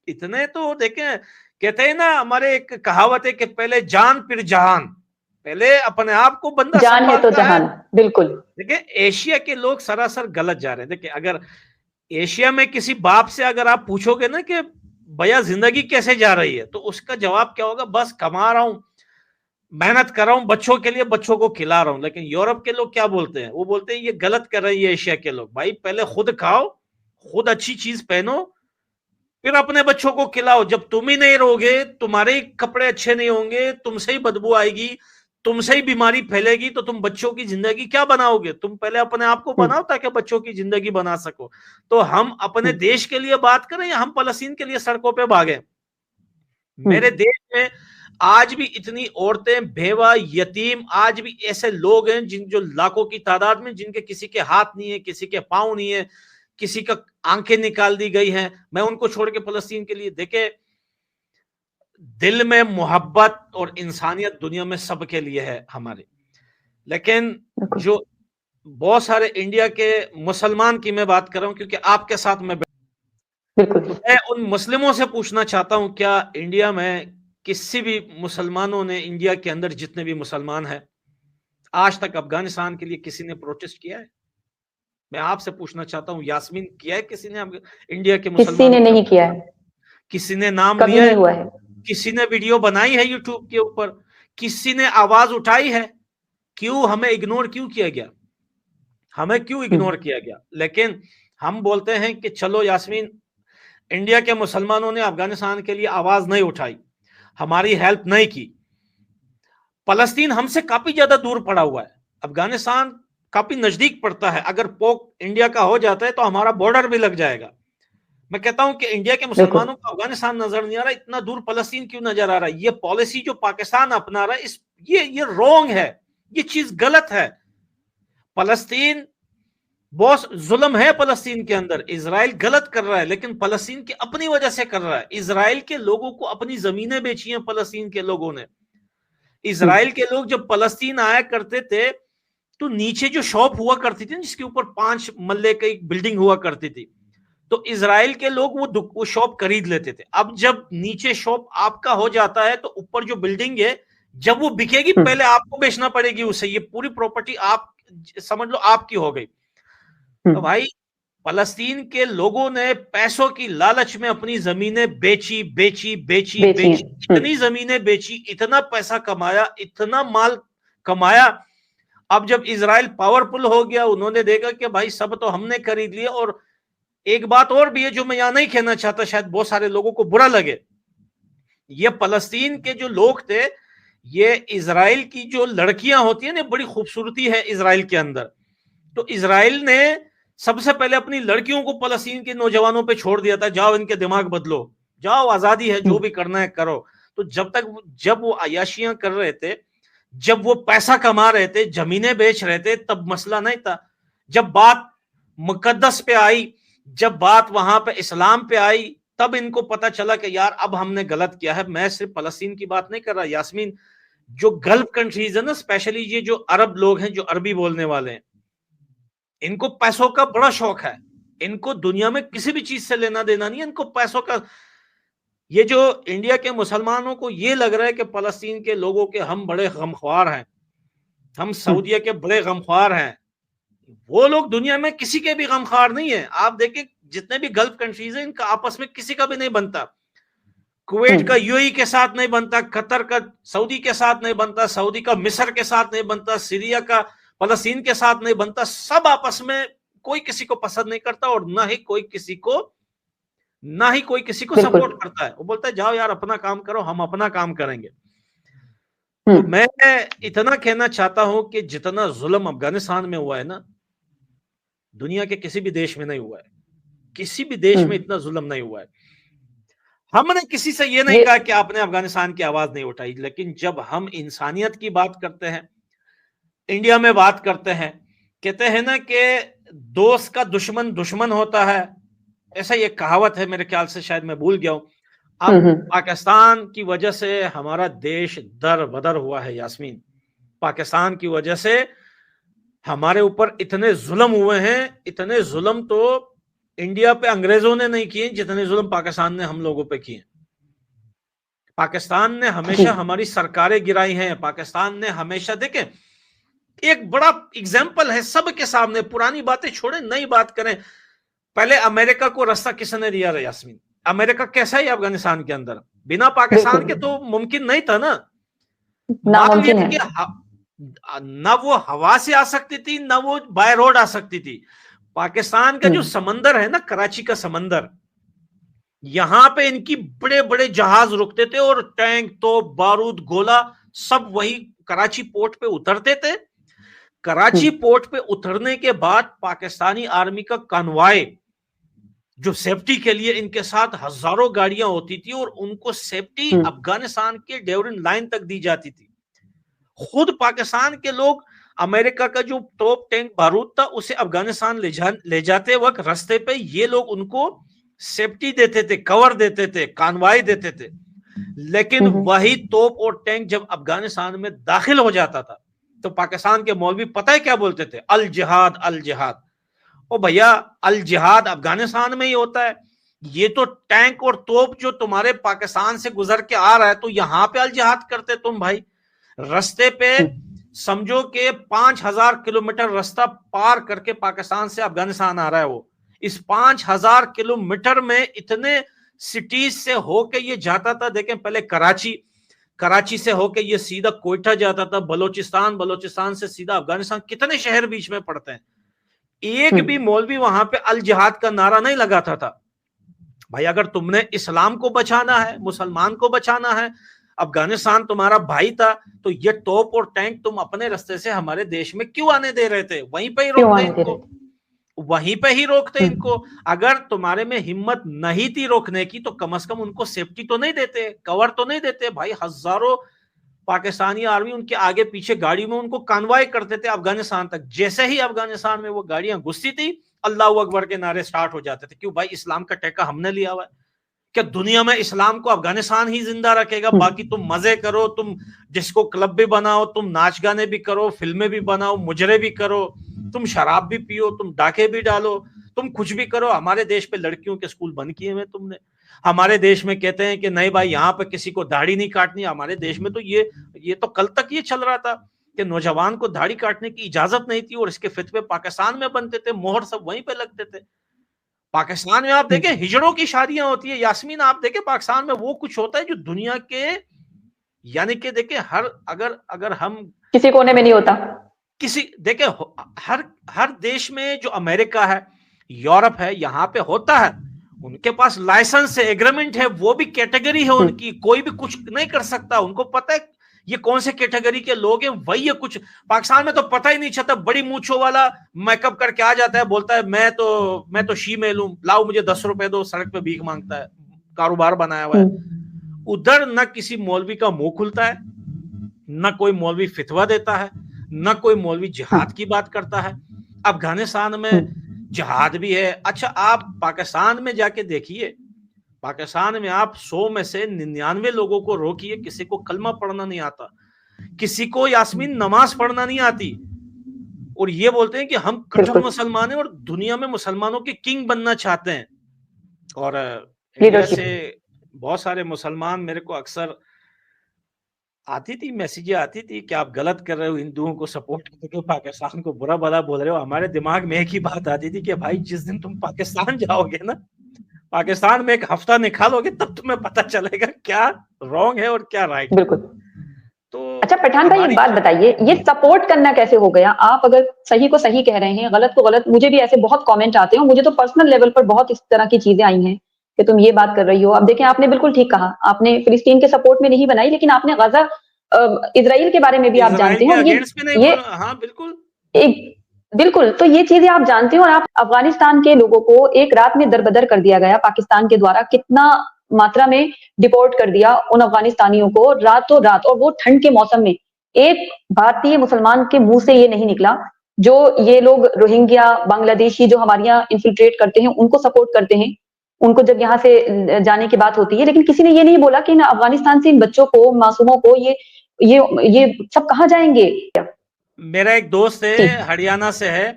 इतने तो देखें, कहते हैं ना, हमारे एक कहावत है कि पहले जान फिर जहान। पहले अपने आप को बंदा जान है तो संभालता है। जहान। बिल्कुल। देखिए, एशिया के लोग सरासर गलत जा रहे हैं। देखिए, अगर एशिया में किसी बाप से अगर आप पूछोगे ना कि भैया जिंदगी कैसे जा रही है, तो उसका जवाब क्या होगा? बस कमा रहा हूं, मेहनत कर रहा हूं, बच्चों के लिए बच्चों को खिला रहा हूं। लेकिन यूरोप के लोग क्या बोलते हैं? वो बोलते हैं ये गलत कर रही है एशिया के लोग। भाई पहले खुद खाओ, खुद अच्छी चीज पहनो, फिर अपने बच्चों को खिलाओ। जब तुम ही नहीं रहोगे, तुम्हारे कपड़े अच्छे नहीं होंगे, तुमसे ही बदबू आएगी, तुमसे ही बीमारी फैलेगी तो तुम बच्चों की जिंदगी क्या बनाओगे? तुम पहले अपने आप को बनाओ ताकि बच्चों की जिंदगी बना सको। तो हम अपने देश के लिए बात करें या हम फलस्तीन के लिए सड़कों पे भागें? मेरे देश में आज भी इतनी औरतें, बेवा, यतीम, आज भी ऐसे लोग हैं जो लाखों की तादाद में, जिनके किसी के हाथ नहीं है, किसी के पांव नहीं है, किसी का आंखें निकाल दी गई हैं। मैं उनको छोड़ के फलस्तीन के लिए, देखे, दिल में मोहब्बत और इंसानियत दुनिया में सबके लिए है हमारे। लेकिन जो बहुत सारे इंडिया के मुसलमान की मैं बात कर रहा हूं, क्योंकि आपके साथ मैं उन मुस्लिमों से पूछना चाहता हूं, क्या इंडिया में किसी भी मुसलमानों ने, इंडिया के अंदर जितने भी मुसलमान हैं, आज तक अफगानिस्तान के लिए किसी ने प्रोटेस्ट किया है? मैं आपसे पूछना चाहता हूं, यास्मीन, किया है किसी ने इंडिया के मुसलमान? किसी ने नहीं किया है। किसी ने नाम लिया नहीं हुआ है? किसी ने वीडियो बनाई है यूट्यूब के ऊपर? किसी ने आवाज उठाई है? क्यों हमें इग्नोर क्यों किया गया? हमें क्यों इग्नोर किया गया? लेकिन हम बोलते हैं कि चलो यास्मीन, इंडिया के मुसलमानों ने अफगानिस्तान के लिए आवाज नहीं उठाई, हमारी हेल्प नहीं की। फलस्तीन हमसे काफी ज्यादा दूर पड़ा हुआ है, अफगानिस्तान काफी नजदीक पड़ता है। अगर पोक इंडिया का हो जाता है तो हमारा बॉर्डर भी लग जाएगा। मैं कहता हूं कि इंडिया के मुसलमानों को अफगानिस्तान नजर नहीं आ रहा, इतना दूर फलस्तीन क्यों नजर आ रहा है? ये पॉलिसी जो पाकिस्तान अपना रहा है, ये रॉन्ग है, ये चीज गलत है। फलस्तीन बहुत जुल्म है फलस्तीन के अंदर, इजराइल गलत कर रहा है, लेकिन फलस्तीन की अपनी वजह से कर रहा है। इजराइल के लोगों को अपनी जमीनें बेची हैं फलस्तीन के लोगों ने। इजराइल के लोग जब फलस्तीन आया करते थे तो नीचे जो शॉप हुआ करती थी, जिसके ऊपर 5 मल्ले की एक बिल्डिंग हुआ करती थी, तो इजराइल के लोग वो शॉप खरीद लेते थे। अब जब नीचे शॉप आपका हो जाता है तो ऊपर जो बिल्डिंग है, जब वो बिकेगी पहले आपको बेचना पड़ेगी उसे। ये पूरी प्रॉपर्टी आप समझ लो आपकी हो गई। तो भाई, फलस्तीन के लोगों ने पैसों की लालच में अपनी जमीनें बेची बेची बेची बेची, इतनी जमीनें बेची, इतना पैसा कमाया, इतना माल कमाया। अब जब इजराइल पावरफुल हो गया, उन्होंने देखा कि भाई सब तो हमने खरीद लिया। और एक बात और भी है जो मैं यहां नहीं कहना चाहता, शायद बहुत सारे लोगों को बुरा लगे। ये फलस्तीन के जो लोग थे, ये इजराइल की जो लड़कियां होती है ना, बड़ी खूबसूरती है इजराइल के अंदर। तो इजराइल ने सबसे पहले अपनी लड़कियों को फलस्तीन के नौजवानों पे छोड़ दिया था, जाओ इनके दिमाग बदलो, जाओ, आजादी है, जो भी करना है करो। तो जब वो अयाशियां कर रहे थे, जब वो पैसा कमा रहे थे, जमीनें बेच रहे थे, तब मसला नहीं था। जब बात मुकद्दस पे आई, जब बात वहां पे इस्लाम पे आई, तब इनको पता चला कि यार अब हमने गलत किया है। मैं सिर्फ फलस्तीन की बात नहीं कर रहा यास्मीन, जो गल्फ कंट्रीज है ना, स्पेशली ये जो अरब लोग हैं, जो अरबी बोलने वाले हैं, इनको पैसों का बड़ा शौक है। इनको दुनिया में किसी भी चीज से लेना देना नहीं है, इनको पैसों का। ये जो इंडिया के मुसलमानों को ये लग रहा है कि फलस्तीन के लोगों के हम बड़े गमख्वार हैं, हम सऊदीया के बड़े गमख्वार हैं, वो लोग दुनिया में किसी के भी गमख्वार नहीं है। आप देखिए, जितने भी गल्फ कंट्रीज हैं, इनका आपस में किसी का भी नहीं बनता। कुवैत का यूएई के साथ नहीं बनता, कतर का सऊदी के साथ नहीं बनता, सऊदी का मिस्र के साथ नहीं बनता, सीरिया का फलस्तीन के साथ नहीं बनता। सब आपस में, कोई किसी को पसंद नहीं करता, और ना ही कोई किसी को सपोर्ट करता है। वो बोलता है जाओ यार अपना काम करो, हम अपना काम करेंगे। तो मैं इतना कहना चाहता हूं कि जितना जुल्म अफगानिस्तान में हुआ है ना, दुनिया के किसी भी देश में नहीं हुआ है। किसी भी देश में इतना जुल्म नहीं हुआ है। हमने किसी से ये नहीं कहा कि आपने अफगानिस्तान की आवाज नहीं उठाई, लेकिन जब हम इंसानियत की बात करते हैं, इंडिया में बात करते हैं, कहते हैं ना कि दोस्त का दुश्मन दुश्मन होता है, ऐसा ये कहावत है, मेरे ख्याल से, शायद मैं भूल गया हूं। अब पाकिस्तान की वजह से हमारा देश दर बदर हुआ है यास्मीन। पाकिस्तान की वजह से हमारे ऊपर इतने जुल्म हुए हैं, इतने जुल्म तो इंडिया पे अंग्रेजों ने नहीं किए जितने जुल्म पाकिस्तान ने हम लोगों पे किए। पाकिस्तान ने हमेशा हमारी सरकारें गिराई हैं। पाकिस्तान ने हमेशा, देखें, एक बड़ा एग्जाम्पल है सबके सामने, पुरानी बातें छोड़े, नई बात करें। पहले अमेरिका को रास्ता किसने दिया यास्मीन? अमेरिका कैसा है अफगानिस्तान के अंदर? बिना पाकिस्तान के तो मुमकिन नहीं था ना। ना वो हवा से आ सकती थी, ना वो बाय रोड आ सकती थी। पाकिस्तान का जो समंदर है ना, कराची का समंदर, यहां पे इनकी बड़े बड़े जहाज रुकते थे, और टैंक, तोप, बारूद, गोला सब वही कराची पोर्ट पे उतरते थे। कराची पोर्ट पे उतरने के बाद पाकिस्तानी आर्मी का कन्वॉय जो सेफ्टी के लिए इनके साथ हजारों गाड़ियां होती थी और उनको सेफ्टी अफगानिस्तान के डेवरिन लाइन तक दी जाती थी। खुद पाकिस्तान के लोग अमेरिका का जो तोप टैंक बारूद था उसे अफगानिस्तान ले जाते वक्त रास्ते पे ये लोग उनको सेफ्टी देते थे, कवर देते थे, कानवाई देते थे। लेकिन वही तोप और टैंक जब अफगानिस्तान में दाखिल हो जाता था तो पाकिस्तान के मौलवी पता है क्या बोलते थे? अल जिहाद, अल जिहाद। ओ भैया, अल जिहाद अफगानिस्तान में ही होता है। ये तो टैंक और तोप जो तुम्हारे पाकिस्तान से गुजर के आ रहा है, तो यहां पे अल जिहाद करते तुम भाई। रास्ते पे समझो कि 5000 किलोमीटर रास्ता पार करके पाकिस्तान से अफगानिस्तान आ रहा है वो। इस 5000 किलोमीटर में इतने सिटीज से होके ये जाता था। देखें, पहले कराची से होके ये सीधा कोयटा जाता था, बलोचिस्तान से सीधा अफगानिस्तान। कितने शहर बीच में पड़ते हैं। एक भी मौलवी वहां पे अल जिहाद का नारा नहीं लगाता था। भाई, अगर तुमने इस्लाम को बचाना है, मुसलमान को बचाना है, अफगानिस्तान तुम्हारा भाई था, तो ये तोप और टैंक तुम अपने रास्ते से हमारे देश में क्यों आने दे रहे थे? वहीं पे ही रोकते इनको, वहीं पे ही रोकते इनको। अगर तुम्हारे में हिम्मत नहीं थी रोकने की तो कम से कम उनको सेफ्टी तो नहीं देते, कवर तो नहीं देते। भाई, हजारों पाकिस्तानी आर्मी उनके आगे पीछे गाड़ी में उनको कानवाई करते थे अफगानिस्तान तक। जैसे ही अफगानिस्तान में वो गाड़ियां घुसती थी, अल्लाह अकबर के नारे स्टार्ट हो जाते थे। क्यों भाई? इस्लाम का टेका हमने लिया हुआ है। क्या दुनिया में इस्लाम को अफगानिस्तान ही जिंदा रखेगा? बाकी तुम मजे करो, तुम डिस्को क्लब भी बनाओ, तुम नाच गाने भी करो, फिल्में भी बनाओ, मुजरे भी करो, तुम शराब भी पियो, तुम डाके भी डालो, तुम कुछ भी करो। हमारे देश पे लड़कियों के स्कूल बंद किए हुए तुमने। हमारे देश में कहते हैं कि नहीं भाई, यहाँ पे किसी को दाढ़ी नहीं काटनी। हमारे देश में तो ये तो कल तक ये चल रहा था कि नौजवान को दाढ़ी काटने की इजाजत नहीं थी और इसके फितवे पाकिस्तान में बनते थे, मोहर सब वहीं पे लगते थे। पाकिस्तान में आप देखें हिजड़ों की शादियां होती है। यास्मीन, आप देखें पाकिस्तान में वो कुछ होता है जो दुनिया के, यानी कि देखें, अगर हम किसी कोने में नहीं होता। देखें, हर देश में, जो अमेरिका है, यूरोप है, यहाँ पे होता है। उनके पास लाइसेंस है, एग्रीमेंट है, वो भी कैटेगरी है उनकी। कोई भी कुछ नहीं कर सकता। उनको पता है ये कौन से कैटेगरी के लोग हैं, वही है। कुछ पाकिस्तान में तो पता ही नहीं चलता। बड़ी मूछों वाला मेकअप करके आ जाता है, बोलता है मैं तो शीमेल हूं, लाओ मुझे 10 रुपए दो, सड़क पे भीख मांगता है, कारोबार बनाया हुआ है। उधर न किसी मौलवी का मुंह खुलता है, न कोई मौलवी फितवा देता है, न कोई मौलवी जिहाद की बात करता है। अफगानिस्तान में जिहाद भी है। अच्छा, आप पाकिस्तान में जाके देखिए, पाकिस्तान में आप 100 में से 99 लोगों को रोकिए, किसी को कलमा पढ़ना नहीं आता, किसी को यास्मीन नमाज पढ़ना नहीं आती, और ये बोलते हैं कि हम कट्टर मुसलमान हैं और दुनिया में मुसलमानों के किंग बनना चाहते हैं। और इंडिया से बहुत सारे मुसलमान मेरे को अक्सर आती थी, मैसेजें आती थी कि आप गलत कर रहे हो, हिंदुओं को सपोर्ट करके पाकिस्तान को बुरा भला बोल रहे हो। हमारे दिमाग में एक ही बात आती थी कि भाई, जिस दिन तुम पाकिस्तान जाओगे ना, पाकिस्तान में एक हफ्ता निकालोगे, तब तुम्हें पता चलेगा क्या रॉन्ग है और क्या राइट। बिल्कुल। तो अच्छा पठान भाई, एक बात बताइए, ये सपोर्ट करना कैसे हो गया? आप अगर सही को सही कह रहे हैं, गलत को गलत। मुझे भी ऐसे बहुत कमेंट आते हैं, मुझे तो पर्सनल लेवल पर बहुत इस तरह की चीजें आई हैं कि तुम ये बात कर रही हो। अब देखें, आपने बिल्कुल ठीक कहा, आपने फिलिस्तीन के सपोर्ट में नहीं बनाई, लेकिन आपने गजा इजराइल के बारे में भी आप जानते हो। ये हाँ बिल्कुल, बिल्कुल। तो ये चीजें आप जानते हो, और आप अफगानिस्तान के लोगों को एक रात में दरबदर कर दिया गया पाकिस्तान के द्वारा। कितना मात्रा में डिपोर्ट कर दिया उन अफगानिस्तानियों को रातों रात, और वो ठंड के मौसम में। एक भारतीय मुसलमान के मुंह से ये नहीं निकला जो ये लोग रोहिंग्या, बांग्लादेशी जो हमारे यहाँ इन्फिल्ट्रेट करते हैं, उनको सपोर्ट करते हैं, उनको जब यहाँ से जाने की बात होती है। लेकिन किसी ने ये नहीं बोला कि इन अफगानिस्तान से इन बच्चों को, मासूमों को, ये सब कहाँ जाएंगे। मेरा एक दोस्त है, हरियाणा से है,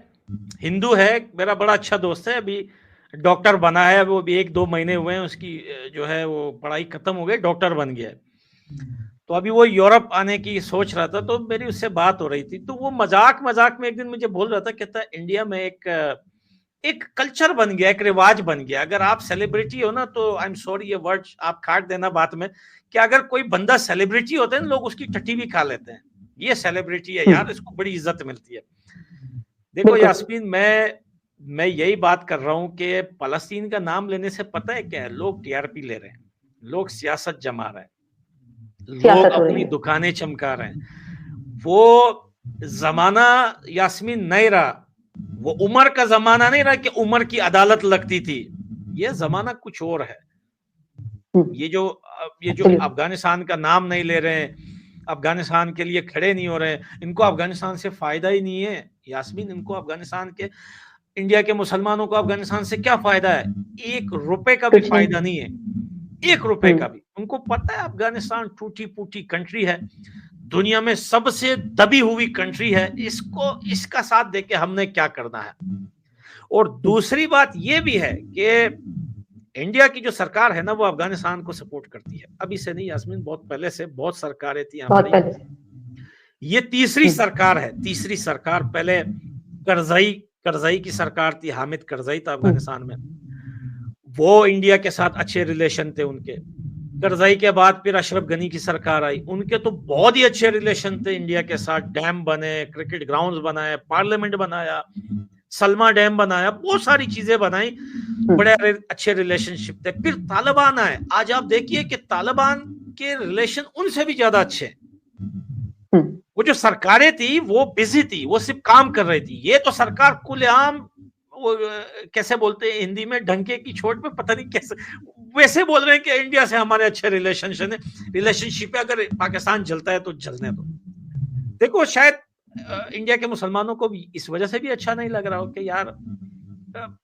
हिंदू है, मेरा बड़ा अच्छा दोस्त है, अभी डॉक्टर बना है। वो भी 1-2 महीने हुए हैं, उसकी जो है वो पढ़ाई खत्म हो गई, डॉक्टर बन गया है। तो अभी वो यूरोप आने की सोच रहा था, तो मेरी उससे बात हो रही थी। तो वो मजाक में एक दिन मुझे बोल रहा था, कहता है इंडिया में एक कल्चर बन गया, एक रिवाज बन गया। अगर आप सेलिब्रिटी हो ना, तो आई एम सॉरी, ये वर्ड आप काट देना बात में, कि अगर कोई बंदा सेलिब्रिटी होता है ना, लोग उसकी टट्टी भी खा लेते हैं। ये सेलिब्रिटी है यार, इसको बड़ी इज्जत मिलती है। देखो यास्मीन, मैं यही बात कर रहा हूं कि फलस्तीन का नाम लेने से पता है क्या है, लोग टीआरपी ले रहे हैं, लोग सियासत जमा रहे हैं। लोग अपनी दुकानें चमका रहे हैं। वो जमाना यास्मीन नहीं रहा, वो उमर का जमाना नहीं रहा कि उमर की अदालत लगती थी। ये जमाना कुछ और है। ये जो अफगानिस्तान का नाम नहीं ले रहे हैं, अफगानिस्तान के लिए खड़े नहीं हो रहे हैं, इनको अफगानिस्तान से फायदा ही नहीं है यास्मीन। इनको अफगानिस्तान के, इंडिया के मुसलमानों को अफगानिस्तान से क्या फायदा है? 1 रुपए का भी फायदा नहीं है, 1 रुपए का भी। उनको पता है अफगानिस्तान टूटी फूटी कंट्री है, दुनिया में सबसे दबी हुई कंट्री है, इसका साथ देके हमने क्या करना है। और दूसरी बात ये भी है कि इंडिया की जो सरकार है ना, वो अफगानिस्तान को सपोर्ट करती है। अभी से नहीं यास्मीन, बहुत पहले से बहुत सरकारें थी हमारी। ये तीसरी सरकार है, तीसरी सरकार। पहले करजई की सरकार थी, हामिद करजई था अफगानिस्तान में, वो इंडिया के साथ अच्छे रिलेशन थे उनके। करजई के बाद फिर अशरफ गनी की सरकार आई, उनके तो बहुत ही अच्छे रिलेशन थे इंडिया के साथ। डैम बने, क्रिकेट ग्राउंड्स बनाए, पार्लियामेंट बनाया, सलमा डैम बनाया, बहुत सारी चीजें बनाई, बड़े अच्छे रिलेशनशिप थे। फिर तालिबान आए, आज आप देखिए कि तालिबान के रिलेशन उनसे भी ज्यादा अच्छे। वो जो सरकारें थी वो बिजी थी, वो सिर्फ काम कर रही थी। ये तो सरकार खुलेआम, वो कैसे बोलते हैं हिंदी में, डंके की चोट पे, पता नहीं कैसे वैसे बोल रहे हैं कि इंडिया से हमारे अच्छे रिलेशनशिप है, अगर पाकिस्तान जलता है तो जलने दो। देखो शायद इंडिया के मुसलमानों को भी इस वजह से भी अच्छा नहीं लग रहा हो कि यार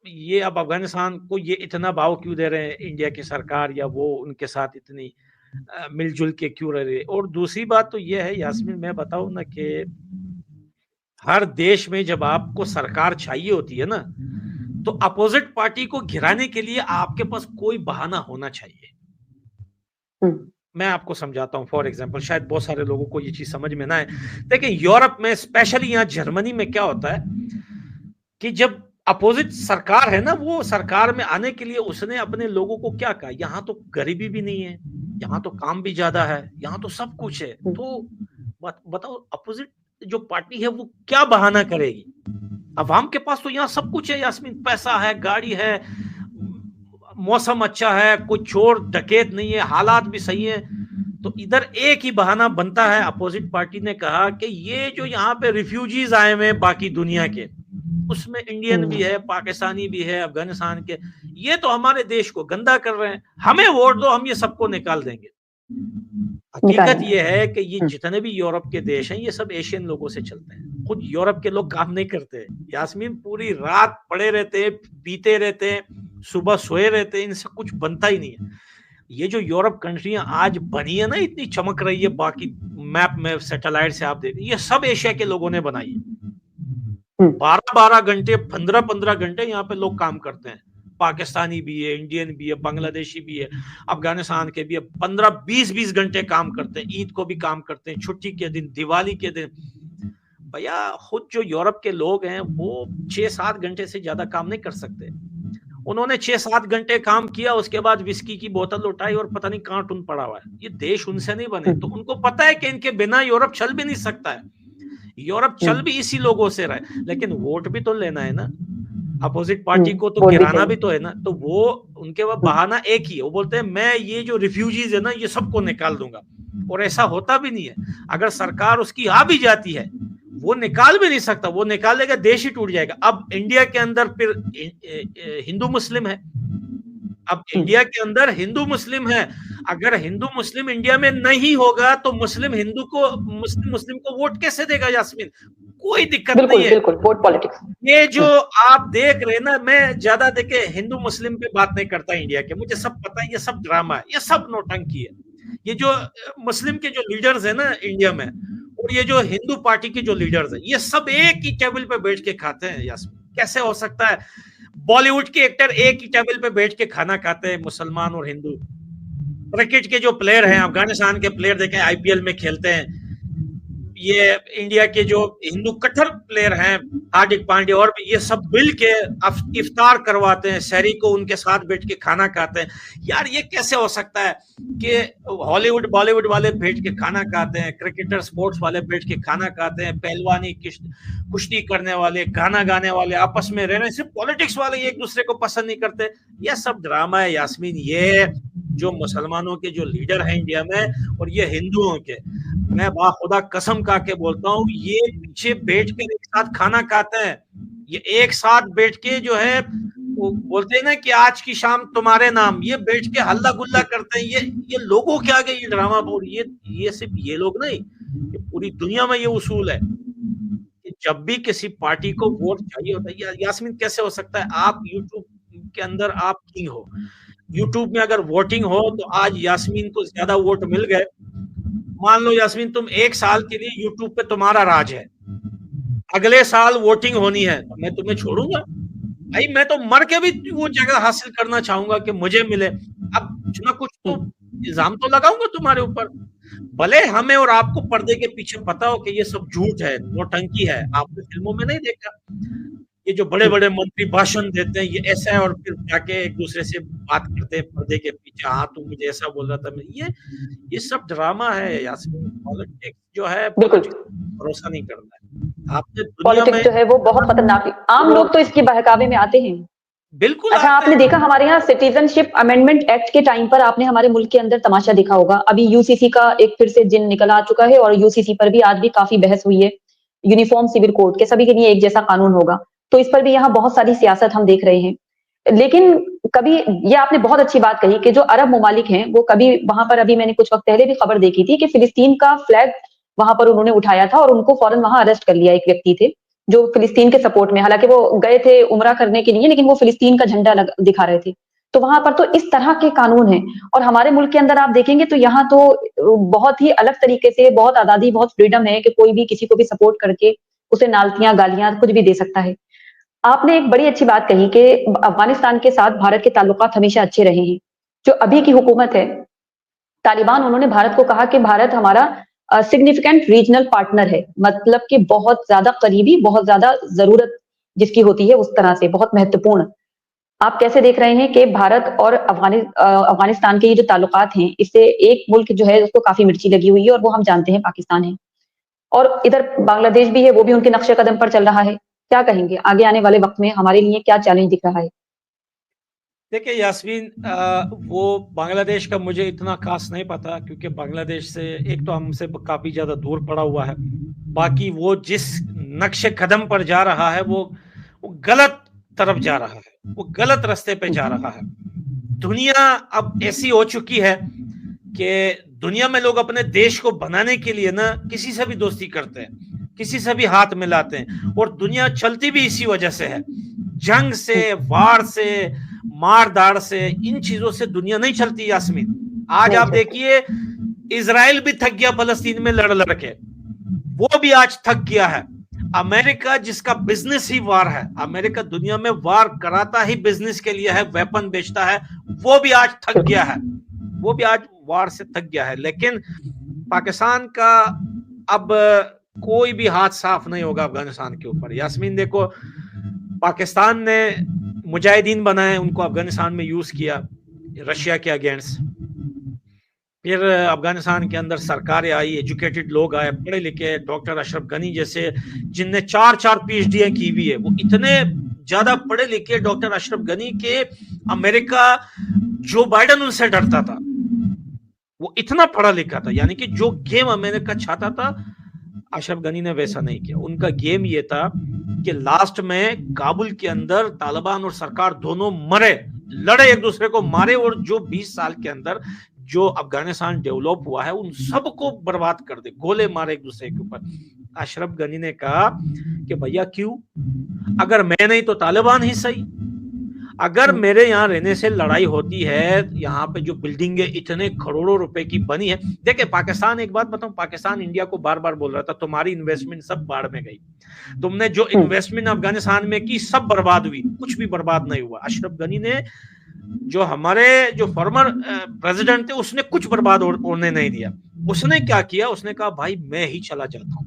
ये अब अफगानिस्तान को ये इतना भाव क्यों दे रहे हैं इंडिया की सरकार, या वो उनके साथ इतनी मिलजुल के क्यों रह रही है। और दूसरी बात तो ये है यास्मीन, मैं बताऊं ना कि हर देश में जब आपको सरकार चाहिए होती है ना, तो अपोजिट पार्टी को गिराने के लिए आपके पास कोई बहाना होना चाहिए। मैं आपको समझाता हूं। फॉर एग्जांपल, शायद बहुत सारे लोगों को ये चीज समझ में ना आए। देखिए यूरोप में, स्पेशली यहाँ जर्मनी में क्या होता है कि जब अपोजिट सरकार है ना, वो सरकार में आने के लिए उसने अपने लोगों को क्या कहा, यहाँ तो गरीबी भी नहीं है, यहाँ तो काम भी ज्यादा है, यहाँ तो सब कुछ है। तो बताओ अपोजिट जो पार्टी है वो क्या बहाना करेगी? अवाम के पास तो यहाँ सब कुछ है यास्मीन, पैसा है, गाड़ी है, मौसम अच्छा है, कोई चोर डकैत नहीं है, हालात भी सही है। तो इधर एक ही बहाना बनता है। अपोजिट पार्टी ने कहा कि ये जो यहाँ पे रिफ्यूजीज आए हुए बाकी दुनिया के, उसमें इंडियन भी है, पाकिस्तानी भी है, अफगानिस्तान के, ये तो हमारे देश को गंदा कर रहे हैं, हमें वोट दो, हम ये सबको निकाल देंगे। हकीकत ये है कि ये जितने भी यूरोप के देश हैं, ये सब एशियन लोगों से चलते हैं। खुद यूरोप के लोग काम नहीं करते यास्मीन, पूरी रात पड़े रहते हैं, पीते रहते हैं, सुबह सोए रहते हैं, इनसे कुछ बनता ही नहीं है। ये जो यूरोप कंट्रियां आज बनी है ना, इतनी चमक रही है, बाकी मैप में सैटेलाइट से आप देखिए, ये सब एशिया के लोगों ने बनाई है। 12-12 घंटे, 15-15 घंटे यहाँ पे लोग काम करते हैं। पाकिस्तानी भी है, इंडियन भी है, बांग्लादेशी भी है, अफगानिस्तान के भी है। 15-20 घंटे काम करते हैं, ईद को भी काम करते हैं, छुट्टी के दिन, दिवाली के दिन। भैया खुद जो यूरोप के लोग हैं वो 6-7 घंटे से ज्यादा काम नहीं कर सकते। उन्होंने 6-7 घंटे काम किया, उसके बाद विस्की की बोतल उठाई और पता नहीं कहाँ टून पड़ा हुआ है। ये देश उनसे नहीं बने, तो उनको पता है कि इनके बिना यूरोप चल भी नहीं सकता है। यूरोप चल भी इसी लोगों से रहा है, लेकिन वोट भी तो लेना है ना, अपोजिट पार्टी को तो गिराना भी तो है ना। तो वो उनके वह बहाना एक ही है, वो बोलते हैं मैं ये जो रिफ्यूजीज है ना, ये सबको निकाल दूंगा। और ऐसा होता भी नहीं है। अगर सरकार उसकी आ भी जाती है, वो निकाल भी नहीं सकता, वो निकालेगा देश ही टूट जाएगा। अब इंडिया के अंदर फिर हिंदू मुस्लिम है, अब इंडिया के अंदर हिंदू मुस्लिम है। अगर हिंदू मुस्लिम इंडिया में नहीं होगा तो मुस्लिम हिंदू को, मुस्लिम को वोट कैसे देगा यास्मीन? कोई दिक्कत नहीं है। बिल्कुल वोट पॉलिटिक्स। ये जो आप देख रहे हैं ना, मैं ज्यादा देखे हिंदू मुस्लिम पे बात नहीं करता इंडिया के, मुझे सब पता है, ये सब ड्रामा है, ये सब नौटंकी है। ये जो मुस्लिम के जो लीडर्स है ना इंडिया में, और ये जो हिंदू पार्टी के जो लीडर्स है, ये सब एक ही टेबल पे बैठ के खाते हैं यास्मीन। कैसे हो सकता है? बॉलीवुड के एक्टर एक ही टेबल पे बैठ के खाना खाते हैं, मुसलमान और हिंदू। क्रिकेट के जो प्लेयर हैं, अफगानिस्तान के प्लेयर देखें आईपीएल में खेलते हैं। ये इंडिया के जो हिंदू कट्टर प्लेयर हैं, हार्दिक पांड्या और भी, ये सब मिल के इफ्तार करवाते हैं, शहरी को उनके साथ बैठ के खाना खाते हैं। यार ये कैसे हो सकता है कि हॉलीवुड बॉलीवुड वाले बैठ के खाना खाते हैं, क्रिकेटर स्पोर्ट्स वाले बैठ के खाना खाते हैं, पहलवानी कुश्ती करने वाले, गाना गाने वाले आपस में रह रहे हैं, सिर्फ पॉलिटिक्स वाले एक दूसरे को पसंद नहीं करते। यह सब ड्रामा है यास्मीन। ये जो मुसलमानों के जो लीडर हैं इंडिया में और ये हिंदुओं के, मैं बाखुदा कसम खा के बोलता हूँ, ये पीछे बैठ कर एक साथ खाना खाते हैं, ये एक साथ बैठ के जो है वो बोलते हैं ना कि आज की शाम तुम्हारे नाम, ये बैठ के हल्ला गुल्ला करते हैं। ये लोगों के आगे ये ड्रामा बोल, ये सिर्फ ये लोग नहीं, ये पूरी दुनिया में ये उसूल है कि जब भी किसी पार्टी को वोट चाहिए होता है। यास्मीन कैसे हो सकता है, आप यूट्यूब के अंदर आप किंग हो, यूट्यूब में अगर वोटिंग हो तो आज यास्मीन को ज्यादा वोट मिल गए, मान लो यास्मीन तुम 1 साल के लिए यूट्यूब पे तुम्हारा राज है, अगले साल वोटिंग होनी है तो मैं तुम्हें छोड़ूंगा भाई, मैं तो मर के भी वो जगह हासिल करना चाहूंगा कि मुझे मिले। अब कुछ ना कुछ तो इल्जाम तो लगाऊंगा तुम्हारे ऊपर, भले हमें और आपको पर्दे के पीछे पता हो कि ये सब झूठ है, नौटंकी है, आपने फिल्मों में नहीं देखा, ये जो बड़े बड़े मंत्री भाषण देते हैं ये ऐसा है और फिर जाके एक दूसरे से बात करते हैं पर्दे के पीछे, हाँ तू मुझे ऐसा बोल रहा था, ये सब ड्रामा है यास्मीन। पॉलिटिक्स जो है भरोसा नहीं करना है, आपने दुनिया पॉलिटिक्स जो है वो बहुत खतरनाक है, आम लोग तो इसकी बहकावे में आते हैं। बिल्कुल। अच्छा, आपने देखा हमारे यहाँ सिटीजनशिप अमेंडमेंट एक्ट के टाइम पर आपने हमारे मुल्क के अंदर तमाशा देखा होगा, अभी यूसीसी का एक फिर से जिन निकल आ चुका है और यूसीसी पर भी आज भी काफी बहस हुई है। यूनिफॉर्म सिविल कोड के सभी के लिए एक जैसा कानून होगा, तो इस पर भी यहाँ बहुत सारी सियासत हम देख रहे हैं। लेकिन कभी ये आपने बहुत अच्छी बात कही कि जो अरब ममालिक हैं वो कभी वहां पर, अभी मैंने कुछ वक्त पहले भी खबर देखी थी कि फिलिस्तीन का फ्लैग वहां पर उन्होंने उठाया था और उनको फौरन वहां अरेस्ट कर लिया। एक व्यक्ति थे जो फिलिस्तीन के सपोर्ट में, हालांकि वो गए थे उमरा करने के लिए, लेकिन वो फिलिस्तीन का झंडा दिखा रहे थे। तो वहां पर तो इस तरह के कानून हैं, और हमारे मुल्क के अंदर आप देखेंगे तो यहाँ तो बहुत ही अलग तरीके से, बहुत आजादी, बहुत फ्रीडम है कि कोई भी किसी को भी सपोर्ट करके उसे नालतियां, गालियां, कुछ भी दे सकता है। आपने एक बड़ी अच्छी बात कही कि अफगानिस्तान के साथ भारत के ताल्लुकात हमेशा अच्छे रहे हैं। जो अभी की हुकूमत है तालिबान, उन्होंने भारत को कहा कि भारत हमारा सिग्निफिकेंट रीजनल पार्टनर है, मतलब कि बहुत ज्यादा करीबी, बहुत ज्यादा जरूरत जिसकी होती है उस तरह से बहुत महत्वपूर्ण। आप कैसे देख रहे हैं कि भारत और अफगानिस्तान के ये जो ताल्लुकात हैं, इससे एक मुल्क जो है उसको काफी मिर्ची लगी हुई है और वो हम जानते हैं पाकिस्तान है, और इधर बांग्लादेश भी है, वो भी उनके नक्शे कदम पर चल रहा है। क्या कहेंगे आगे आने वाले वक्त में हमारे लिए क्या चैलेंज दिख रहा है? देखिए यास्मीन, वो बांग्लादेश का मुझे इतना खास नहीं पता, क्योंकि बांग्लादेश से एक तो हमसे काफी ज्यादा दूर पड़ा हुआ है, बाकी वो जिस नक्शे कदम पर जा रहा है वो गलत तरफ जा रहा है, वो गलत रास्ते पे जा रहा है। दुनिया अब ऐसी हो चुकी है कि दुनिया में लोग अपने देश को बनाने के लिए ना किसी से भी दोस्ती करते हैं, किसी से भी हाथ मिलाते हैं, और दुनिया चलती भी इसी वजह से है, जंग से, वार से, मारदार से, इन चीजों से दुनिया नहीं चलती यास्मीन। आज आप देखिए इजराइल भी थक गया फलस्तीन में लड़ लड़ के, वो भी आज थक गया है। अमेरिका जिसका बिजनेस ही वार है, अमेरिका दुनिया में वार कराता ही बिजनेस के लिए है, वेपन बेचता है, वो भी आज थक गया है, वो भी आज वार से थक गया है। लेकिन पाकिस्तान का अब कोई भी हाथ साफ नहीं होगा अफगानिस्तान के ऊपर। यास्मीन देखो, पाकिस्तान ने मुजाहिदीन बनाए, उनको अफगानिस्तान में यूज किया रशिया के अगेंस्ट, फिर अफगानिस्तान के अंदर सरकारें आई, एजुकेटेड लोग आए, पढ़े लिखे, डॉक्टर अशरफ गनी जैसे जिनने 4-4 PhD की हुई है, वो इतने ज्यादा पढ़े लिखे डॉक्टर अशरफ गनी के अमेरिका, जो बाइडन उनसे डरता था, वो इतना पढ़ा लिखा था, यानी कि जो गेम अमेरिका चाहता था अशरफ गनी ने वैसा नहीं किया। उनका गेम ये था कि लास्ट में काबुल के अंदर तालिबान और सरकार दोनों मरे, लड़े, एक दूसरे को मारे, और जो 20 साल के अंदर जो अफगानिस्तान डेवलप हुआ है उन सबको बर्बाद कर दे, गोले मारे एक दूसरे के ऊपर। अशरफ गनी ने कहा कि भैया क्यों, अगर मैं नहीं तो तालिबान ही सही, अगर मेरे यहाँ रहने से लड़ाई होती है, यहाँ पे जो बिल्डिंगें इतने करोड़ों रुपए की बनी है। देखिए पाकिस्तान, एक बात बताऊं, पाकिस्तान इंडिया को बार बार बोल रहा था तुम्हारी इन्वेस्टमेंट सब बाढ़ में गई, तुमने जो इन्वेस्टमेंट अफगानिस्तान में की सब बर्बाद हुई, कुछ भी बर्बाद नहीं हुआ। अशरफ गनी ने, जो हमारे जो फॉर्मर प्रेसिडेंट थे, उसने कुछ बर्बाद होने नहीं दिया। उसने क्या किया, उसने कहा भाई मैं ही चला जाता हूं,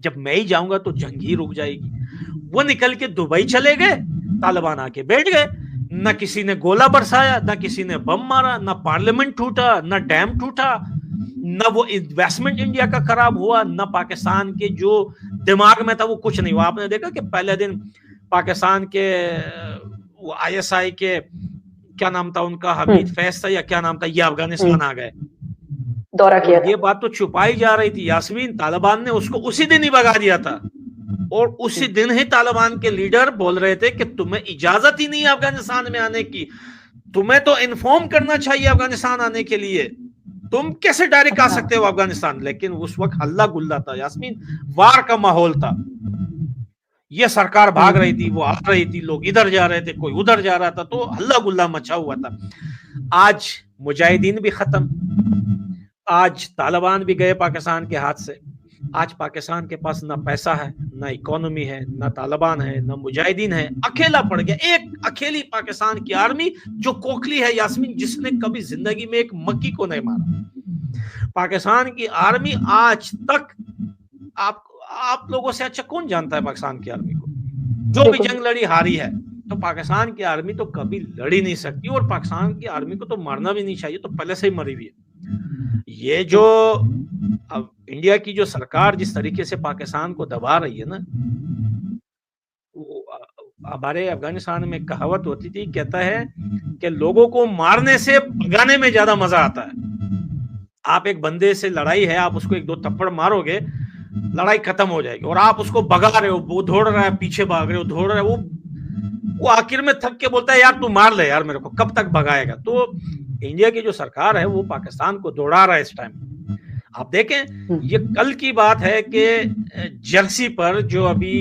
जब मैं ही जाऊंगा तो जंग ही रुक जाएगी। वो निकल के दुबई चले गए, तालिबान आके बैठ गए, न किसी ने गोला बरसाया, न किसी ने बम मारा, न पार्लियामेंट टूटा, न डैम टूटा, न वो इन्वेस्टमेंट इंडिया का खराब हुआ, न पाकिस्तान के जो दिमाग में था वो कुछ नहीं हुआ। आपने देखा कि पहले दिन पाकिस्तान के वो ISI के क्या नाम था उनका, हमीद फैज था या क्या नाम था, ये अफगानिस्तान आ गए, दौरा किया और ये बात तो छुपाई जा रही थी यास्मीन, तालिबान ने उसको उसी दिन ही भगा दिया था, और उसी दिन ही तालिबान के लीडर बोल रहे थे कि तुम्हें इजाजत ही नहीं है अफगानिस्तान में आने की, तुम्हें तो इन्फॉर्म करना चाहिए अफगानिस्तान आने के लिए, तुम कैसे डायरेक्ट आ सकते हो अफगानिस्तान। लेकिन उस वक्त हल्ला गुल्ला था यास्मीन, वार का माहौल था, ये सरकार भाग रही थी, वो आ रही थी, लोग इधर जा रहे थे, कोई उधर जा रहा था, तो हल्ला गुल्ला मचा हुआ था। आज मुजाहिदीन भी खत्म, आज तालिबान भी गए पाकिस्तान के हाथ से, आज पाकिस्तान के पास ना पैसा है, ना इकोनॉमी है, ना तालिबान है, ना मुजाहिदीन है, अकेला पड़ गया, एक अकेली पाकिस्तान की आर्मी जो खोखली है यास्मीन, जिसने कभी जिंदगी में एक मक्की को नहीं मारा। पाकिस्तान की आर्मी आज तक, आप लोगों से अच्छा कौन जानता है पाकिस्तान की आर्मी को, जो भी जंग लड़ी हारी है, तो पाकिस्तान की आर्मी तो कभी लड़ी नहीं सकती, और पाकिस्तान की आर्मी को तो मारना भी नहीं चाहिए, तो पहले से ही मरी हुई है। ये जो अब इंडिया की जो सरकार जिस तरीके से पाकिस्तान को दबा रही है ना, हमारे अफगानिस्तान में कहावत होती थी, कहता है कि लोगों को मारने से भगाने में ज्यादा मजा आता है। आप एक बंदे से लड़ाई है, आप उसको एक दो थप्पड़ मारोगे, लड़ाई खत्म हो जाएगी, और आप उसको भगा रहे हो, वो दौड़ रहा है, पीछे भाग रहे हो, दौड़ रहा है, वो आखिर में थक के बोलता है यार तू मार ले यार मेरे को, कब तक भगाएगा। तो इंडिया की जो सरकार है वो पाकिस्तान को दौड़ा रहा है इस टाइम। आप देखें, ये कल की बात है कि जर्सी पर जो अभी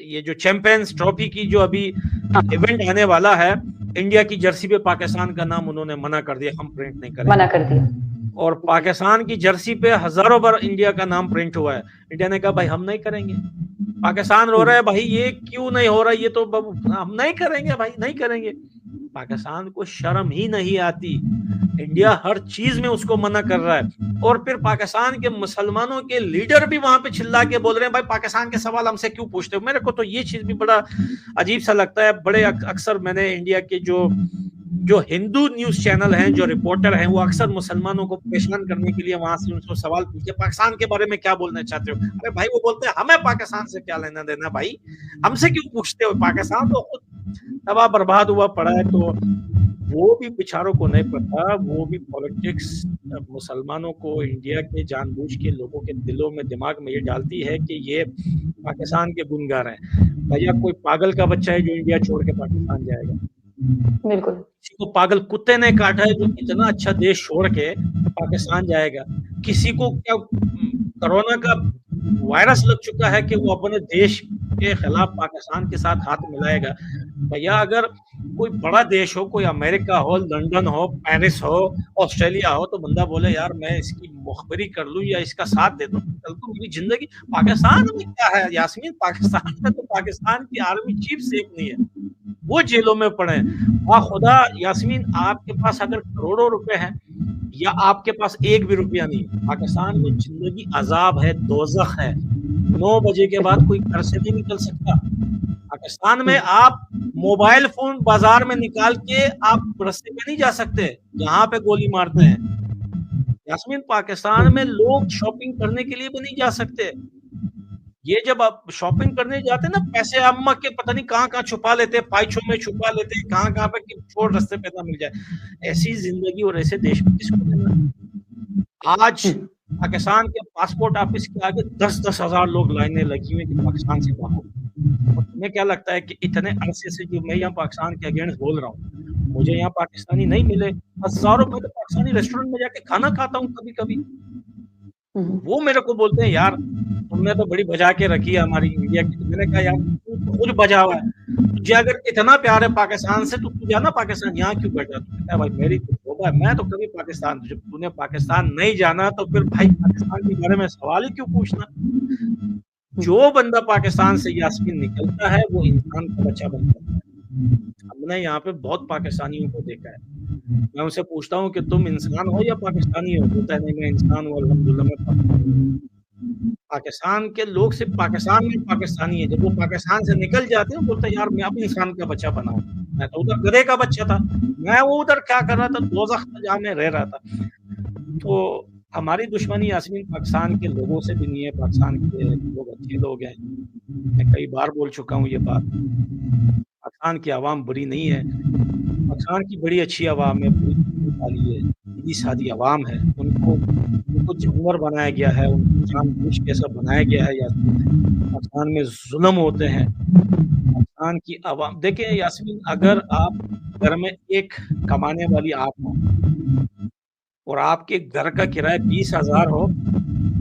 ये जो चैंपियंस ट्रॉफी की जो अभी इवेंट आने वाला है, इंडिया की जर्सी पे पाकिस्तान का नाम उन्होंने मना कर दिया, हम प्रिंट नहीं करेंगे, मना कर दिया, और पाकिस्तान की जर्सी पे हजारों बार इंडिया का नाम प्रिंट हुआ है। इंडिया ने कहा भाई हम नहीं करेंगे, पाकिस्तान रो रहा है भाई ये क्यों नहीं हो रहा, ये तो हम नहीं करेंगे भाई, नहीं करेंगे। पाकिस्तान को शर्म ही नहीं आती, इंडिया हर चीज में उसको मना कर रहा है, और फिर पाकिस्तान के मुसलमानों के लीडर भी वहां पे चिल्ला के बोल रहे हैं भाई पाकिस्तान के सवाल हमसे क्यों पूछते हो। मेरे को तो ये चीज भी बड़ा अजीब सा लगता है। बड़े अक्सर मैंने इंडिया के जो हिंदू न्यूज चैनल हैं, जो रिपोर्टर हैं, वो अक्सर मुसलमानों को परेशान करने के लिए वहां से उनको सवाल पूछते, पाकिस्तान के बारे में क्या बोलना चाहते हो। अरे भाई वो बोलते हैं हमें पाकिस्तान से क्या लेना देना, भाई हमसे क्यों पूछते हो, पाकिस्तान तो खुद तबाह बर्बाद हुआ पड़ा है। तो वो भी बेचारों को नहीं पता, वो भी पॉलिटिक्स मुसलमानों को, इंडिया के जानबूझ के लोगों के दिलों में, दिमाग में ये डालती है कि ये पाकिस्तान के गुनगार हैं। भैया कोई पागल का बच्चा है जो इंडिया छोड़ के पाकिस्तान जाएगा? बिल्कुल। किसी को पागल कुत्ते ने काटा है जो इतना अच्छा देश छोड़ के पाकिस्तान जाएगा? किसी को क्या कोरोना का वायरस लग चुका है कि वो अपने देश के खिलाफ पाकिस्तान के साथ हाथ मिलाएगा? भैया अगर कोई बड़ा देश हो, कोई अमेरिका हो, लंदन हो, पेरिस हो, ऑस्ट्रेलिया हो, तो बंदा बोले यार मैं इसकी मुखबिरी कर लूं या इसका साथ दे दूं, कल को मेरी जिंदगी। पाकिस्तान में क्या है यास्मीन, पाकिस्तान में तो पाकिस्तान की आर्मी चीफ सेफ नहीं है, वो जेलों में पड़े हैं। खुदा यास्मीन, आपके पास अगर करोड़ों रुपए हैं या आपके पास एक भी रुपया नहीं, पाकिस्तान में जिंदगी अजाब है, दोज़ख है। 9 बजे के बाद कोई घर से नहीं निकल सकता। पाकिस्तान में आप मोबाइल फोन बाजार में निकाल के आप रास्ते पे नहीं जा सकते, यहाँ पे गोली मारते हैं। यास्मीन, पाकिस्तान में लोग शॉपिंग करने के लिए भी नहीं जा सकते। ये जब आप शॉपिंग करने जाते हैं ना, पैसे अम्मा के पता नहीं कहाँ छुपा लेते हैं, पाइचों में छुपा लेते हैं, कहाँ पे कि छोड़ रास्ते पे ना मिल जाए। ऐसी जिंदगी और ऐसे देश में किसको देना? आज पाकिस्तान के पासपोर्ट ऑफिस के आगे 10-10 हजार लोग लाइनें लगी हुई कि पाकिस्तान से बाहर। और तुम्हें क्या लगता है कि इतने अरसे से जो मैं यहाँ पाकिस्तान के अगेंस्ट बोल रहा हूँ, मुझे यहाँ पाकिस्तानी नहीं मिले? हजारों में तो पाकिस्तानी रेस्टोरेंट में जाके खाना खाता हूँ कभी कभी, वो मेरे को बोलते हैं यार तुमने तो बड़ी बजा के रखी है हमारी इंडिया की। तो मैंने कहा यार तू खुद बजा हुआ है, तुझे अगर इतना प्यार है पाकिस्तान से तो तू जाना पाकिस्तान, यहाँ क्यों बैठा? तो कहता है भाई मेरी तो तौबा है, मैं तो कभी पाकिस्तान, जब तूने पाकिस्तान नहीं जाना तो फिर भाई पाकिस्तान के बारे में सवाल ही क्यों पूछना। जो बंदा पाकिस्तान से यास्मीन निकलता है वो इंसान का बच्चा बनता है। हमने यहाँ पे बहुत पाकिस्तानियों को देखा है, मैं उनसे पूछता हूँ कि तुम इंसान हो या पाकिस्तानी हो? बोलता है नहीं मैं इंसान हूँ, अल्हम्दुलिल्लाह मैं पाकिस्तानी हूँ। पाकिस्तान के लोग सिर्फ पाकिस्तान में पाकिस्तानी है, जब वो पाकिस्तान से निकल जाते हैं बोलते हैं यार मैं अब इंसान का बच्चा बना हूँ, मैं तो उधर गधे का बच्चा था, मैं वो उधर क्या कर रहा था, दोज़ख में जहाँ मैं रह रहा था। तो हमारी दुश्मनी यास्मीन पाकिस्तान के लोगों से भी नहीं है, पाकिस्तान के लोग अच्छे लोग हैं, मैं कई बार बोल चुका हूँ ये बात। पाकिस्तान की आवाम बुरी नहीं है, पाकिस्तान की बड़ी अच्छी अवाम है, बड़ी वाली है, सीधी सादी अवाम है, उनको उनको जानवर बनाया गया है, उनको जानबूझ के ऐसा बनाया गया है। पाकिस्तान में जुल्म होते हैं। पाकिस्तान की अवाम देखिए यास्मीन, अगर आप घर में एक कमाने वाली आप हो और आपके घर का किराया 20,000 हो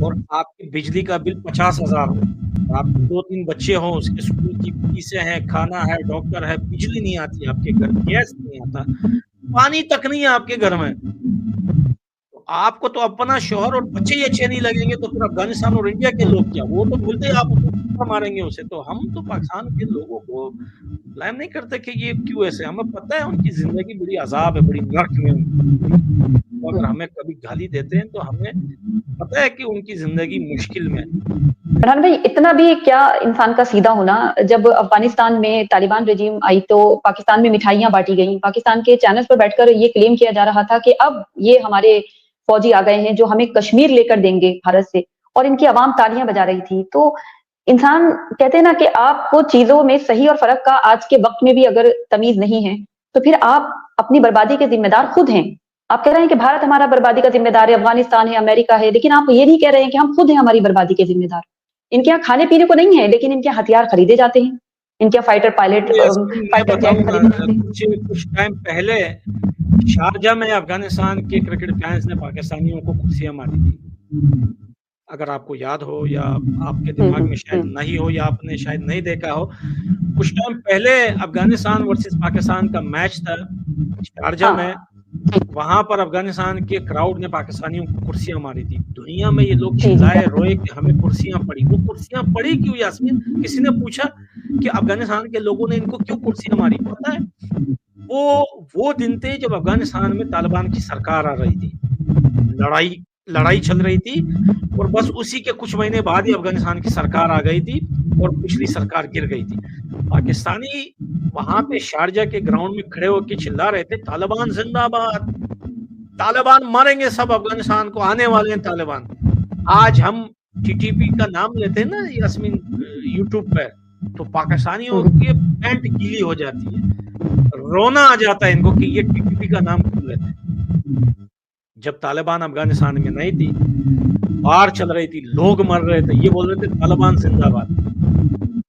और आपके बिजली का बिल 50,000 हो, और आपके 2-3 बच्चे हों, उसके स्कूल की फीसें हैं, खाना है, डॉक्टर है, बिजली नहीं आती आपके घर, गैस नहीं आता, पानी तक नहीं है आपके घर में, तो आपको तो अपना शौहर और बच्चे ही अच्छे नहीं लगेंगे, तो फिर अफगानिस्तान और इंडिया के लोग क्या? वो तो बोलते हैं आप उसको मारेंगे उसे। तो हम तो पाकिस्तान के लोगों को ब्लेम नहीं करते कि ये क्यों ऐसे, हमें पता है उनकी ज़िंदगी बड़ी अज़ाब है, बड़ी नर्क में उनकी। तो अगर हमें कभी गाली देते हैं तो हमें पता है कि उनकी ज़िंदगी मुश्किल में है। पठान भाई, इतना भी क्या इंसान का सीधा होना, जब अफगानिस्तान में तालिबान रेजिम आई तो पाकिस्तान में मिठाइयां बांटी गई, पाकिस्तान के चैनल्स पर बैठकर ये क्लेम किया जा रहा था कि अब ये हमारे फौजी आ गए हैं जो हमें कश्मीर लेकर देंगे भारत से, और इनकी आवाम तालियां बजा रही थी। तो इंसान कहते हैं ना कि आपको चीजों में सही और फर्क का आज के वक्त में भी अगर तमीज नहीं है, तो फिर आप अपनी बर्बादी के जिम्मेदार खुद हैं। आप कह रहे हैं कि भारत हमारा बर्बादी का जिम्मेदार है, अफगानिस्तान है, अमेरिका है, लेकिन आप ये नहीं कह रहे हैं कि हम खुद हैं हमारी बर्बादी के जिम्मेदार। इनके यहाँ खाने पीने को नहीं है, लेकिन इनके हथियार खरीदे जाते हैं, इनके फाइटर पायलट तो यास्मीन मैं फाइटर बताऊं जेट ना, खरीदे जाते हैं। कुछ टाइम पहले शारजा में अफगानिस्तान के क्रिकेट फैंस ने पाकिस्तानियों को कुर्सियां मारी थी, अगर आपको याद हो या आपके दिमाग में शायद नहीं हो या आपने शायद नहीं देखा हो। कुछ टाइम पहले अफगानिस्तान वर्सेस पाकिस्तान का मैच था शारजा में, वहां पर अफगानिस्तान के क्राउड ने पाकिस्तानियों को कुर्सियां मारी थी। दुनिया में ये लोग चिल्लाए रोए कि हमें कुर्सियां पड़ी। वो कुर्सियां पड़ी क्यों यास्मीन? किसी ने पूछा कि अफगानिस्तान के लोगों ने इनको क्यों कुर्सियां मारी? पता है, वो दिन थे जब अफगानिस्तान में तालिबान की सरकार आ रही थी, लड़ाई चल रही थी, और बस उसी के कुछ महीने बाद ही अफगानिस्तान की सरकार आ गई थी और पिछली सरकार गिर गई थी। पाकिस्तानी वहां पे शारजा के ग्राउंड में खड़े होकर चिल्ला रहे थे, तालिबान जिंदाबाद, तालिबान मारेंगे सब अफगानिस्तान को, आने वाले हैं तालिबान। आज हम टीटीपी का नाम लेते हैं ना यास्मीन यूट्यूब पे, तो पाकिस्तानियों की पैंट गीली हो जाती है, रोना आ जाता है इनको कि ये टीटीपी का नाम क्यों लेते हैं। जब तालिबान अफगानिस्तान में नहीं थी, वार चल रही थी, लोग मर रहे थे, ये बोल रहे थे तालिबान जिंदाबाद।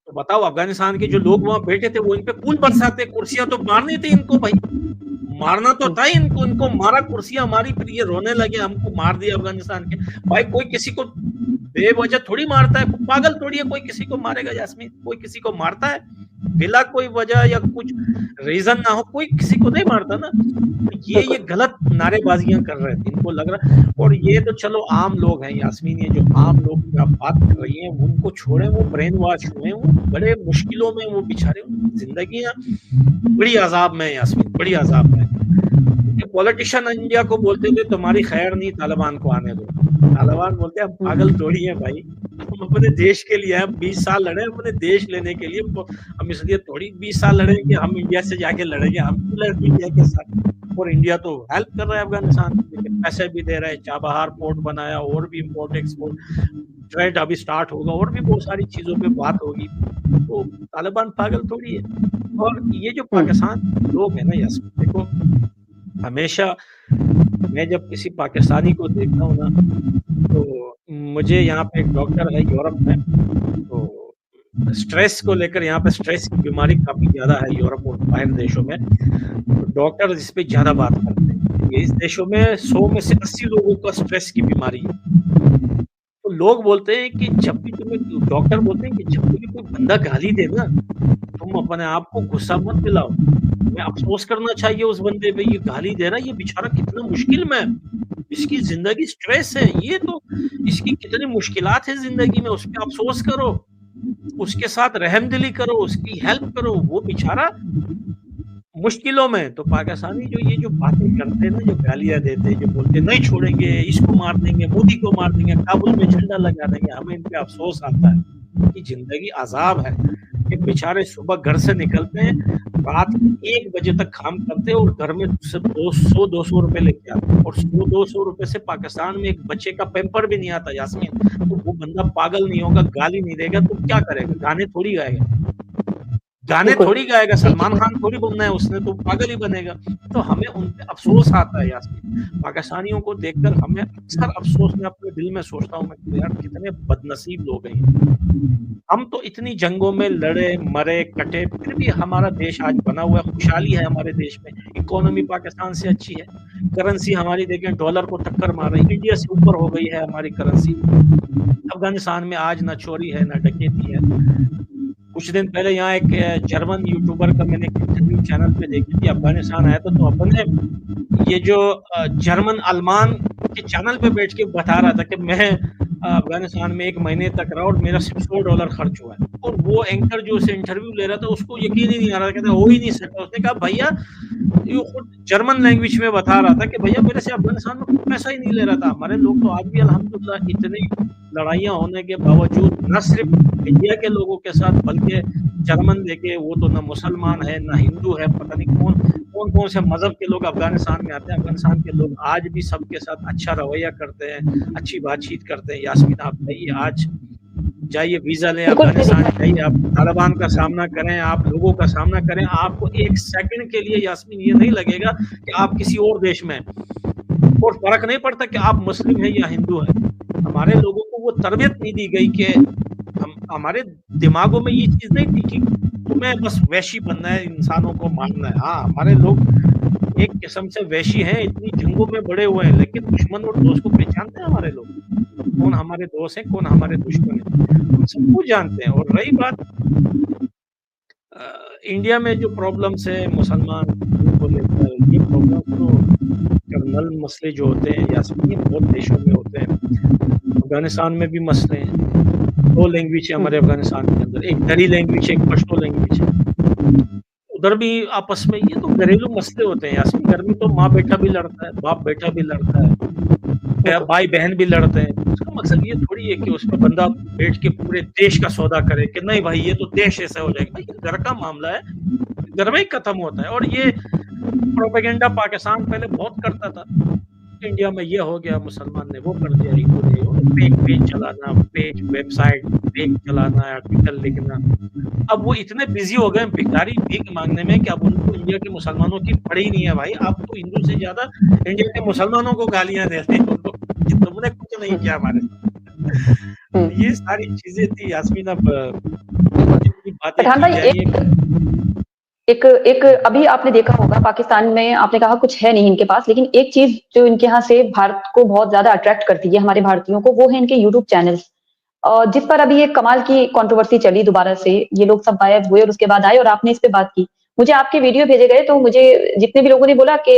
तो बताओ, अफगानिस्तान के जो लोग वहां बैठे थे वो इन पे फूल बरसाते, कुर्सियां तो मारनी थी इनको भाई, मारना तो था इनको मारा, कुर्सियां मारी, फिर ये रोने लगे हमको मार दिया अफगानिस्तान के। भाई कोई किसी को बेवजह थोड़ी मारता है, पागल थोड़ी है कोई किसी को मारेगा यास्मीन, कोई किसी को मारता है बिला कोई वजह या कुछ रीजन ना हो, कोई किसी को नहीं मारता ना। ये गलत नारेबाजियां कर रहे थे, इनको लग रहा। और ये तो चलो आम लोग हैं यास्मीन, ये जो आम लोग की आप बात कर रही हैं उनको छोड़े, वो ब्रेन वॉश हुए, वो बड़े मुश्किलों में, वो बेचारे जिंदगी बड़ी अजाब में यास्मीन, बड़ी अजाब में। पॉलिटिशियन इंडिया को बोलते थे तुम्हारी खैर नहीं, तालिबान को आने दो। तालिबान बोलते हैं पागल थोड़ी है भाई, हम अपने देश के लिए, हम 20 साल लड़े अपने देश लेने के लिए, हम इसलिए थोड़ी 20 साल लड़े कि हम इंडिया से जाके लड़ेंगे, हम क्यों लड़ेंगे इंडिया के साथ। और इंडिया तो हेल्प कर रहा है अफगानिस्तान, पैसे भी दे रहा है, चाबहार पोर्ट बनाया, और भी इम्पोर्ट एक्सपोर्ट ट्रेड अभी स्टार्ट होगा, और भी बहुत सारी चीजों पे बात होगी। तो तालिबान पागल थोड़ी है। और ये जो पाकिस्तान लोग है ना यास्मीन, देखो हमेशा मैं जब किसी पाकिस्तानी को देखता हूँ ना, तो मुझे यहाँ पे एक डॉक्टर है यूरोप में, तो स्ट्रेस को लेकर, यहाँ पे स्ट्रेस की बीमारी काफी ज्यादा है यूरोप और बाहर देशों में, तो डॉक्टर इस पे ज्यादा बात करते हैं। इस देशों में 100 में से 80 लोगों को स्ट्रेस की बीमारी है। तो लोग बोलते हैं कि जब भी तुम्हें, डॉक्टर बोलते हैं कि जब भी कोई बंदा गाली दे ना, तुम अपने आप को गुस्सा मत दिलाओ, तुम्हें अफसोस करना चाहिए उस बंदे पे, ये गाली दे रहा है, ये बेचारा कितना मुश्किल में, इसकी जिंदगी स्ट्रेस है, ये तो इसकी कितनी मुश्किलात है जिंदगी में, उस पर अफसोस करो, उसके साथ रहमदिली करो, उसकी हेल्प करो, वो बेचारा मुश्किलों में। तो पाकिस्तानी जो ये जो बातें करते हैं ना, जो गालियां देते हैं, जो बोलते हैं नहीं छोड़ेंगे, इसको मार देंगे, मोदी को मार देंगे, काबुल में झंडा लगा देंगे, हमें इन पे अफसोस आता है कि जिंदगी अजाब है। ये बेचारे सुबह घर से निकलते हैं, रात 1 बजे तक काम करते हैं, और घर में सिर्फ 200 रुपए लेके आते हैं, और 100-200 रुपए से पाकिस्तान में एक बच्चे का पैम्पर भी नहीं आता यास्मीन। तो वो बंदा पागल नहीं होगा, गाली नहीं देगा तो क्या करेगा, गाने थोड़ी गाएगा। गाने बिल्कुल। थोड़ी गाएगा, सलमान खान थोड़ी बनना है उसने, तो पागल ही बनेगा। तो हमें उन पे अफ़सोस आता है यास्मीन, पाकिस्तानियों को देखकर हमें अक्सर अफ़सोस, मैं अपने दिल में सोचता हूँ, मैं यार कितने बदनसीब लोग हैं ये। हम तो इतनी जंगों में लड़े, मरे, कटे, फिर भी हमारा देश आज बना हुआ है, खुशहाली है हमारे देश में, इकोनॉमी पाकिस्तान से अच्छी है, करेंसी हमारी देखें डॉलर को टक्कर मार रही है, इंडिया से ऊपर हो गई है हमारी करेंसी। अफ़गानिस्तान में आज ना चोरी है, ना डकैती है। कुछ दिन पहले यहाँ एक जर्मन यूट्यूबर का मैंने एक इंटरव्यू चैनल पे देखी थी, अफ़गानिस्तान आया था, तो अपने ये जो जर्मन अल्मान के चैनल पे बैठ के बता रहा था कि मैं अफ़गानिस्तान में 1 महीने तक रहा और मेरा सिर्फ $100 खर्च हुआ है। और वो एंकर जो उसे इंटरव्यू ले रहा था, उसको यकीन ही नहीं आ रहा था, कहता हो ही नहीं सकता। उसने कहा भैया, ये खुद जर्मन लैंग्वेज में बता रहा था कि भैया मेरे से अफ़गानिस्तान में कोई पैसा ही नहीं ले रहा था। हमारे लोग तो आज भी अल्हम्दुलिल्लाह इतनी लड़ाइयाँ होने के बावजूद न सिर्फ इंडिया के लोगों के साथ, बल्कि जर्मन देखे, वो तो ना मुसलमान है, ना हिंदू है, पता नहीं कौन से मज़हब के लोग अफ़गानिस्तान में आते हैं। अफ़गानिस्तान के लोग आज भी सबके साथ अच्छा रवैया करते हैं, अच्छी बातचीत करते हैं। यास्मीन, आप जाइए आज, जाइए वीज़ा लें, बिल्कुल सही अफ़गानिस्तान कहा। जाइए, आप तालिबान का सामना करें, आप लोगों का सामना करें, आपको 1 सेकंड के लिए यास्मीन ये नहीं लगेगा कि आप किसी और देश में हैं। और फ़र्क नहीं पड़ता कि आप मुस्लिम हैं या हिंदू हैं। हमारे लोगों को वो तरबियत नहीं दी गई कि हमारे दिमागों में ये चीज़ नहीं थी कि तुम्हें बस वैशी बनना है, इंसानों को मारना है। हाँ, हमारे लोग एक किस्म से वैशी हैं, इतनी जंगों में बड़े हुए हैं, लेकिन दुश्मन और दोस्त को पहचानते हैं हमारे लोग। कौन हमारे दोस्त हैं, कौन हमारे दुश्मन हैं, हम सब कुछ जानते हैं। और रही बात इंडिया में जो प्रॉब्लम्स है मुसलमान को लेकर, ये प्रॉब्लम्स तो कर्नल मसले जो होते हैं यास्मीन, ये बहुत देशों में होते हैं। अफ़गानिस्तान में भी मसले हैं। 2 लैंग्वेज है हमारे अफ़गानिस्तान के अंदर, एक दरी लैंग्वेज है, एक पश्तो लैंग्वेज है। उधर भी आपस में ये तो घरेलू मसले होते हैं यास्मीन। घर में तो माँ-बेटा भी लड़ता है, बाप-बेटा भी लड़ता है, भाई-बहन भी लड़ते हैं। उसका मकसद ये थोड़ी है कि उसमें बंदा बैठ के पूरे देश का सौदा करे कि नहीं भाई ये तो देश ऐसा हो जाएगा। भाई ये घर का मामला है, घर में ही खत्म होता है। और ये प्रोपेगेंडा पाकिस्तान पहले बहुत करता था, इंडिया में ये हो गया, मुसलमान ने वो कर दिया, हिंदू ने वो, पेज चलाना, वेबसाइट, पेज चलाना, आर्टिकल लिखना। अब वो इतने बिजी हो गए भिखारी भीख मांगने में कि अब उनको इंडिया के मुसलमानों की पड़ी नहीं है। भाई आप तो हिंदू से ज्यादा इंडिया के मुसलमानों को गालियां देते हैं कि तुमने कुछ नहीं किया हमारे साथ। ये सारी चीजें थी यास्मीन। अब बातें पठान की भाई, जाएंगी। एक अभी आपने देखा होगा पाकिस्तान में, आपने कहा कुछ है नहीं इनके पास, लेकिन एक चीज जो इनके यहाँ से भारत को बहुत ज्यादा अट्रैक्ट करती है हमारे भारतीयों को, वो है इनके यूट्यूब चैनल्स, जिस पर अभी एक कमाल की कंट्रोवर्सी चली दोबारा से। ये लोग सब गायब हुए और उसके बाद आए और आपने इस पे बात की, मुझे आपके वीडियो भेजे गए, तो मुझे जितने भी लोगों ने बोला कि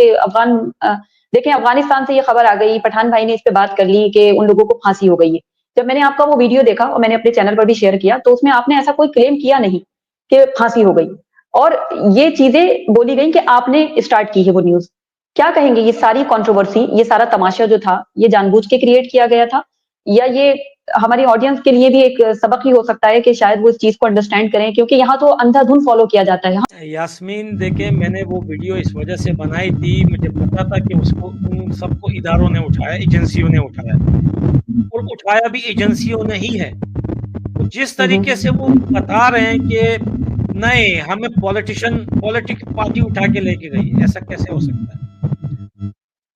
देखें अफगानिस्तान से ये खबर आ गई, पठान भाई ने इस पे बात कर ली कि उन लोगों को फांसी हो गई है। जब मैंने आपका वो वीडियो देखा और मैंने अपने चैनल पर भी शेयर किया, तो उसमें आपने ऐसा कोई क्लेम किया नहीं कि फांसी हो गई, और ये चीजें बोली गई कि आपने स्टार्ट की है वो न्यूज। क्या कहेंगे, ये सारी कंट्रोवर्सी, ये सारा तमाशा जो था, ये जानबूझ के क्रिएट किया गया था, या ये हमारी ऑडियंस के लिए भी एक सबक ही हो सकता है कि शायद वो इस चीज को अंडरस्टैंड करें, क्योंकि यहाँ तो अंधाधुंध फॉलो किया जाता है। यास्मीन देखे, मैंने वो वीडियो इस वजह से बनाई थी, मुझे पता था कि उसको उन सबको इदारों ने उठाया, एजेंसियों ने उठाया, और उठाया भी एजेंसियों ने ही है। तो जिस तरीके से वो बता रहे हैं कि नहीं हमें पॉलिटिक्स पार्टी उठा के लेके गई, ऐसा कैसे हो सकता है?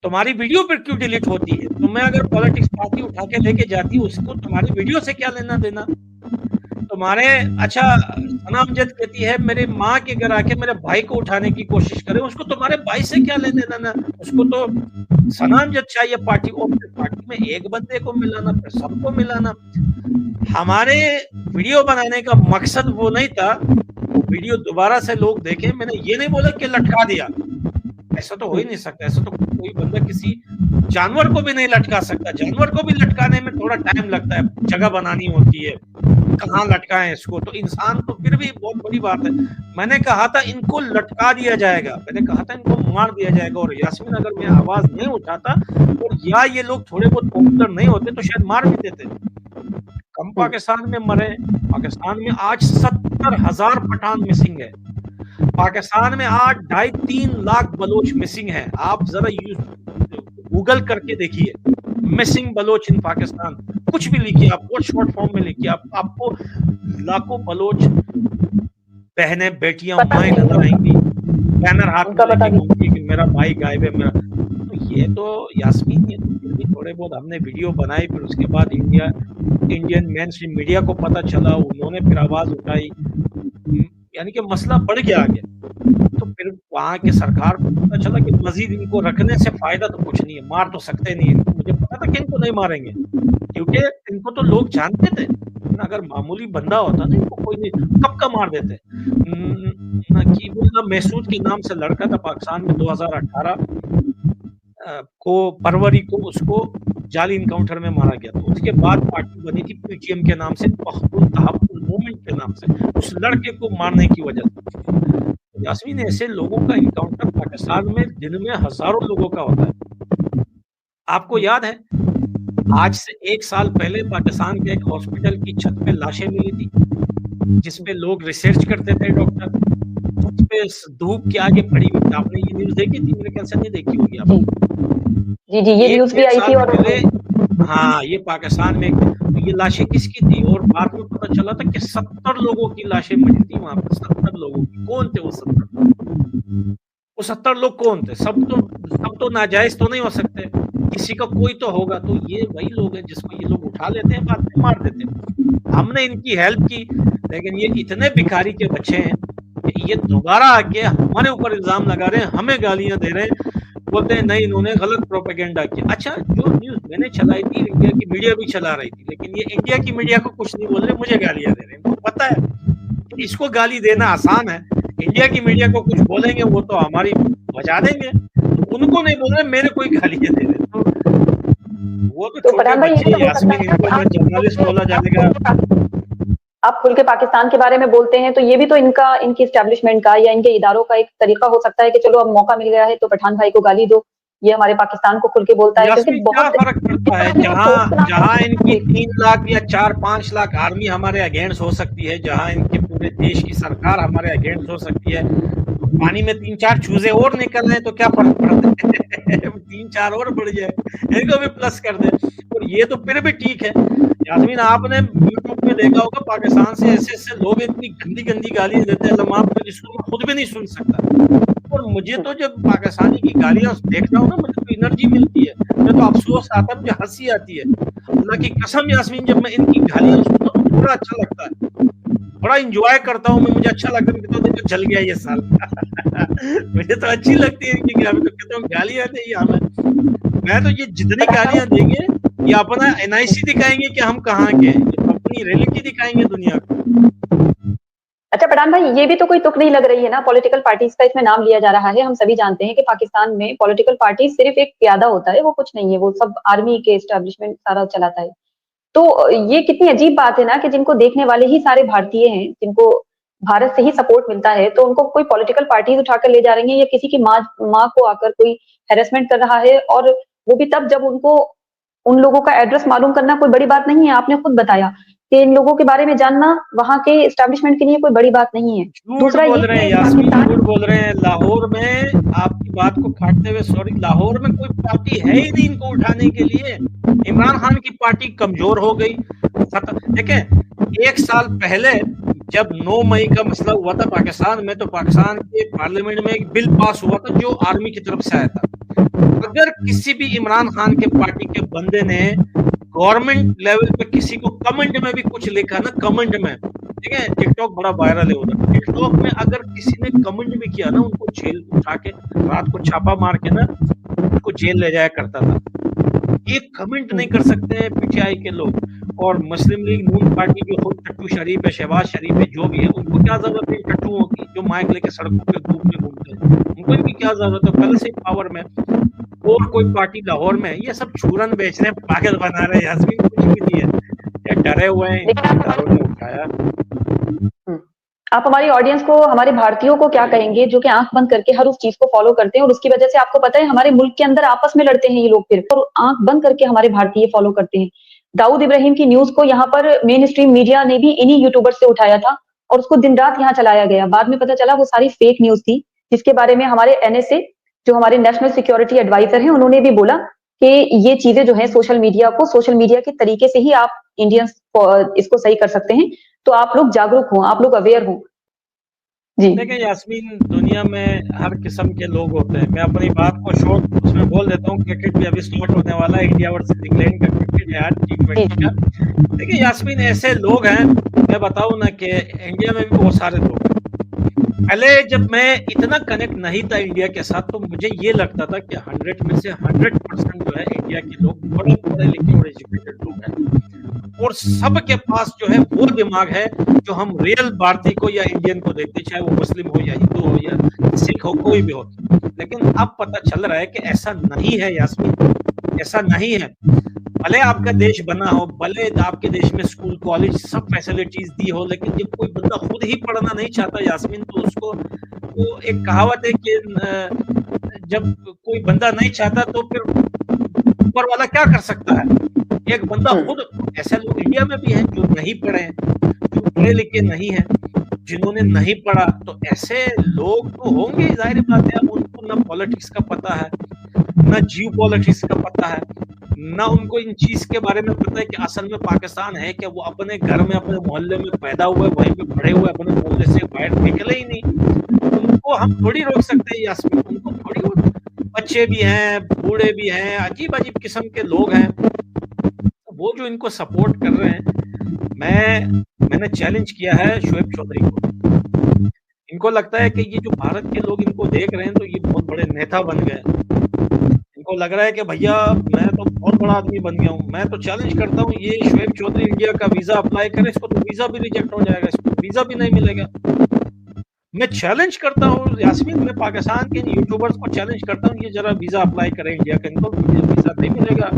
तुम्हारी वीडियो पर क्यों डिलीट होती है? तुम्हें अगर पॉलिटिक्स पार्टी उठा के लेके जाती, उसको तुम्हारी वीडियो से क्या लेना देना? तुम्हारे अच्छा सना अमजद कहती है मेरे माँ के घर आके मेरे भाई को उठाने की कोशिश करे, उसको तुम्हारे भाई से क्या लेने देना? उसको तो सना अमजद चाहिए पार्टी, और पार्टी में एक बंदे को मिलाना, फिर सबको मिलाना। हमारे वीडियो बनाने का मकसद वो नहीं था। वो वीडियो दोबारा से लोग देखें, मैंने ये नहीं बोला कि लटका दिया, ऐसा तो हो ही नहीं सकता। ऐसा तो कोई बंदा किसी जानवर को भी नहीं लटका सकता। जानवर को भी लटकाने में थोड़ा टाइम लगता है, जगह बनानी होती है, कहाँ लटकाएं इसको। तो इंसान तो फिर भी बहुत बड़ी बात है। मैंने कहा था इनको लटका दिया जाएगा, मैंने कहा था इनको मार दिया जाएगा। और यास्मीन अगर मैं आवाज नहीं उठाता और या ये लोग थोड़े बहुत पॉपुलर नहीं होते तो शायद मार भी देते। कम पाकिस्तान में मरे, पाकिस्तान में आज 70,000 पठान मिसिंग है। पाकिस्तान में आज 2.5-3 लाख बलोच मिसिंग है। आप जरा गूगल करके देखिए, मिसिंग बलोच इन पाकिस्तान, कुछ भी लिखिए आप, बहुत शॉर्ट फॉर्म में लिखिए, आपको लाखों बलोच बहनें बेटियां पता माएं नहीं नजर आएंगी, बैनर हाथ उनका में पता लेके नहीं। घूमती कि मेरा भाई गायब है मेरा। तो ये तो यास्मीन, ये तो फिर भी थोड़े बहुत हमने वीडियो बनाई, फिर उसके बाद इंडियन मेन स्ट्रीम मीडिया को पता चला, उन्होंने फिर आवाज उठाई, यानी कि मसला बढ़ गया आगे। तो फिर वहां के सरकार को पता चला कि मजीद इनको रखने से फायदा तो कुछ नहीं है, मार तो सकते नहीं इनको। मुझे पता था कि इनको नहीं मारेंगे, क्योंकि इनको तो लोग जानते थे, लेकिन अगर मामूली बंदा होता ना, इनको कोई नहीं कब का मार देते। नकीबुल्ला महसूद के नाम से लड़का था पाकिस्तान में, 2018 को फरवरी को उसको जाली इनकाउंटर में मारा गया। तो उसके बाद पार्टी बनी थी पीटीएम के नाम से, पख्तून तहफ्फुज मूवमेंट के नाम से, उस लड़के को मारने की वजह से। यास्मीन, ऐसे लोगों का इनकाउंटर पाकिस्तान में दिन में हजारों लोगों का होता है। आपको याद है, आज से 1 साल पहले पाकिस्तान के एक हॉस्पिटल की छत पे लाशें मिली थी, जिसपे लोग रिसर्च करते थे, डॉक्टर छत पे धूप के आगे पड़ी हुई। आपने ये न्यूज देखी थी? मेरे ख्याल से नहीं देखी होगी आपने। जी जी, ये न्यूज भी एक आई साल थी और पहले, हाँ, ये पाकिस्तान में तो ये लाशें किसकी थी, और बाद में पता चला था कि 70 लोगों की लाशें मिली थी वहां पर। 70 लोगों की। कौन थे वो 70? वो 70 लोग कौन थे? सब तो नाजायज तो नहीं हो सकते, किसी का कोई तो होगा। तो ये वही लोग हैं जिसको ये लोग उठा लेते हैं, बाद में मार देते हैं। हमने इनकी हेल्प की, लेकिन ये इतने भिखारी के बच्चे हैं कि ये दोबारा आके हमारे ऊपर इल्जाम लगा रहे हैं, हमें गालियां दे रहे हैं, बोलते हैं नहीं इन्होंने गलत प्रोपेगेंडा किया। अच्छा, जो न्यूज मैंने चलाई थी, इंडिया की मीडिया भी चला रही थी, लेकिन ये इंडिया की मीडिया को कुछ नहीं बोल रहे, मुझे गालियां दे रहे हैं। इनको पता है कि इसको गाली देना आसान है, इंडिया की मीडिया को कुछ बोलेंगे वो तो हमारी बजा देंगे, तो उनको नहीं बोल रहे, मेरे कोई गालियां दे रहे। तो वो तो तो छोटे फरहान भाई, ये बच्चे, भी तो हो सकता यास्मीन, है ना कि इनको जो जर्नलिस्ट बोला जाएगा। आप खुल के पाकिस्तान के बारे में बोलते हैं, तो ये भी तो इनकी एस्टेब्लिशमेंट का या इनके इदारों का एक तरीका हो सकता है कि चलो अब मौका मिल गया है तो पठान भाई को गाली दो, ये हमारे पाकिस्तान को खुल के बोलता है, क्योंकि यास्मीन, क्या बहुत फर्क पड़ता है? जिस तरह की वो जहां इनकी जी 3 लाख या 4-5 लाख आर्मी हमारे अगेंस्ट हो सकती है, जहां इनके पूरे देश की सरकार हमारे अगेंस्ट हो सकती है, पानी में 3-4 चूजे और निकल रहे तो क्या फर्क पड़ता है? 3-4 और बढ़ जाए, इनको भी प्लस कर दे, और ये तो फिर भी ठीक है। यास्मीन, आपने यूट्यूब में देखा होगा, पाकिस्तान से ऐसे लोग इतनी गंदी गंदी गाली देते हैं, जिसको मैं खुद भी नहीं सुन सकता। और मुझे तो जब पाकिस्तानी की गालियां देखता हूँ ना, मुझे तो एनर्जी मिलती है, मुझे तो अफसोस आता है, मुझे हंसी आती है। अल्लाह की कसम यास्मीन, जब मैं इनकी गालियां सुनता हूँ तो बड़ा अच्छा लगता है, बड़ा इंजॉय करता हूँ मैं, मुझे अच्छा लगता है, कहता हूँ जल गया ये साल। मुझे तो अच्छी लगती है इनकी गाली, तो कहता हूँ गालियां चाहिए हमें। मैं तो ये जितनी गालियां देंगे, ये अपना एनआईसी दिखाएंगे कि हम कहाँ के हैं, ये अपनी रियलिटी दिखाएंगे दुनिया को। अच्छा पठान भाई, ये भी तो कोई तुक नहीं लग रही है ना, पॉलिटिकल पार्टीज का इसमें नाम लिया जा रहा है। हम सभी जानते हैं कि पाकिस्तान में पॉलिटिकल पार्टी सिर्फ एक प्यादा होता है, वो कुछ नहीं है, वो सब आर्मी के एस्टेब्लिशमेंट सारा चलाता है। तो ये कितनी अजीब बात है ना कि जिनको देखने वाले ही सारे भारतीय हैं, जिनको भारत से ही सपोर्ट मिलता है, तो उनको कोई पॉलिटिकल पार्टीज उठाकर ले जा रही है, या किसी की माँ को आकर कोई हेरेसमेंट कर रहा है, और वो भी तब जब उनको उन लोगों का एड्रेस मालूम करना कोई बड़ी बात नहीं है। आपने खुद बताया कि इन लोगों के बारे में जानना वहां के एस्टेब्लिशमेंट के लिए कोई बड़ी बात नहीं है। झूठ दूसरा बोल ये रहे हैं कि यास्मीन, पाकिस्तान झूठ बोल रहे हैं। लाहौर में, आपकी बात को काटते हुए सॉरी, लाहौर में कोई पार्टी है ही नहीं इनको उठाने के लिए। इमरान खान की पार्टी कमजोर हो गई। देखें, 1 साल पहले जब 9 मई का मसला हुआ था पाकिस्तान में, तो पाकिस्तान के पार्लियामेंट में एक बिल पास हुआ था जो आर्मी की तरफ से आया था। अगर किसी भी इमरान खान के पार्टी के बंदे ने गवर्नमेंट लेवल पे किसी को कमेंट में भी कुछ लिखा ना, कमेंट में, ठीक है, टिकटॉक बड़ा वायरल है उधर, टिकटॉक में अगर किसी ने कमेंट भी किया ना, उनको जेल उठा के, रात को छापा मार के ना, उनको जेल ले जाया करता था। एक कमेंट नहीं कर सकते हैं पीटीआई के लोग। और मुस्लिम लीग नून पार्टी जो खुद टट्टू शरीफ है, शहबाज शरीफ है, जो भी है, उनको क्या जरूरत है टट्टुओं की जो माइक लेके सड़कों पे धूप में घूमते हैं? उनको इनकी क्या जरूरत है? कल से पावर में और कोई पार्टी लाहौर में, ये सब चूरन बेच रहे हैं, पागल बना रहे हैं। यास्मीन, कुछ भी नहीं है, ये डरे हुए हैं, इनको इदारों ने उठाया। आप हमारी ऑडियंस को, हमारे भारतीयों को क्या कहेंगे जो कि आंख बंद करके हर उस चीज को फॉलो करते हैं, और उसकी वजह से आपको पता है हमारे मुल्क के अंदर आपस में लड़ते हैं ये लोग, फिर और आंख बंद करके हमारे भारतीय फॉलो करते हैं। दाऊद इब्राहिम की न्यूज को यहाँ पर मेन स्ट्रीम मीडिया ने भी इन्हीं यूट्यूबर से उठाया था, और उसको दिन रात यहाँ चलाया गया। बाद में पता चला वो सारी फेक न्यूज थी, जिसके बारे में हमारे एनएसए, जो हमारे नेशनल सिक्योरिटी एडवाइजर हैं, उन्होंने भी बोला कि ये चीजें जो है सोशल मीडिया के तरीके से ही आप इंडियंस इसको सही कर सकते हैं। तो आप लोग जागरूक हो, आप लोग अवेयर हो। जी। देखिए यास्मीन, दुनिया में हर किस्म के लोग होते हैं। मैं अपनी बात को शॉर्ट उसमें बोल देता हूँ, क्रिकेट भी अभी स्टार्ट होने वाला है, इंडिया वर्सेस इंग्लैंड का क्रिकेट है आज जी, T20 का। जी। देखिए यास्मीन, ऐसे लोग हैं, मैं बताऊं ना कि इंडिया में भी बहुत सारे लोग हैं। पहले जब मैं इतना कनेक्ट नहीं था इंडिया के साथ, तो मुझे ये लगता था कि 100 में से 100% जो है इंडिया के लोग बड़े पढ़े लिखे और एजुकेटेड लोग हैं, और सबके पास जो है वो दिमाग है जो हम रियल भारतीय को या इंडियन को देखते, चाहे वो मुस्लिम हो या हिंदू हो या सिख हो, कोई भी हो। लेकिन अब पता चल रहा है कि ऐसा नहीं है यास्मीन, ऐसा नहीं है। भले आपका देश बना हो, भले आपके देश में स्कूल कॉलेज सब फैसिलिटीज दी हो, लेकिन जब कोई बंदा खुद ही पढ़ना नहीं चाहता यास्मीन, तो उसको, वो एक कहावत है कि जब कोई बंदा नहीं चाहता तो फिर ऊपर वाला क्या कर सकता है। एक बंदा खुद, ऐसे लोग इंडिया में भी हैं जो नहीं पढ़े हैं, जो पढ़े लिखे नहीं है, जिन्होंने नहीं पढ़ा, तो ऐसे लोग तो होंगे, जाहिर बात है। अब उनको ना पॉलिटिक्स का पता है, ना जियो पॉलिटिक्स का पता है, ना उनको इन चीज के बारे में पता है कि असल में पाकिस्तान है क्या। वो अपने घर में, अपने मोहल्ले में पैदा हुए, वहीं पे पढ़े हुए, अपने मोहल्ले से बाहर निकले ही नहीं। उनको हम थोड़ी रोक सकते हैं यास्मीन, उनको थोड़ी। बच्चे भी हैं, बूढ़े भी हैं, अजीब अजीब किस्म के लोग हैं, वो जो इनको सपोर्ट कर रहे हैं। मैंने चैलेंज किया है शोएब चौधरी को। इनको लगता है कि ये जो भारत के लोग इनको देख रहे हैं, तो ये बहुत बड़े नेता बन गए। इनको लग रहा है कि भैया मैं तो बहुत बड़ा आदमी बन गया हूँ। मैं तो चैलेंज करता हूँ, ये शोएब चौधरी इंडिया का वीजा अप्लाई करे, इसको तो वीजा भी रिजेक्ट हो जाएगा, इसको वीजा भी नहीं मिलेगा। मैं चैलेंज करता हूँ यास्मीन, मैं पाकिस्तान के यूट्यूबर्स को चैलेंज करता हूँ, ये जरा वीजा अप्लाई करें इंडिया के, इनको वीजा नहीं मिलेगा।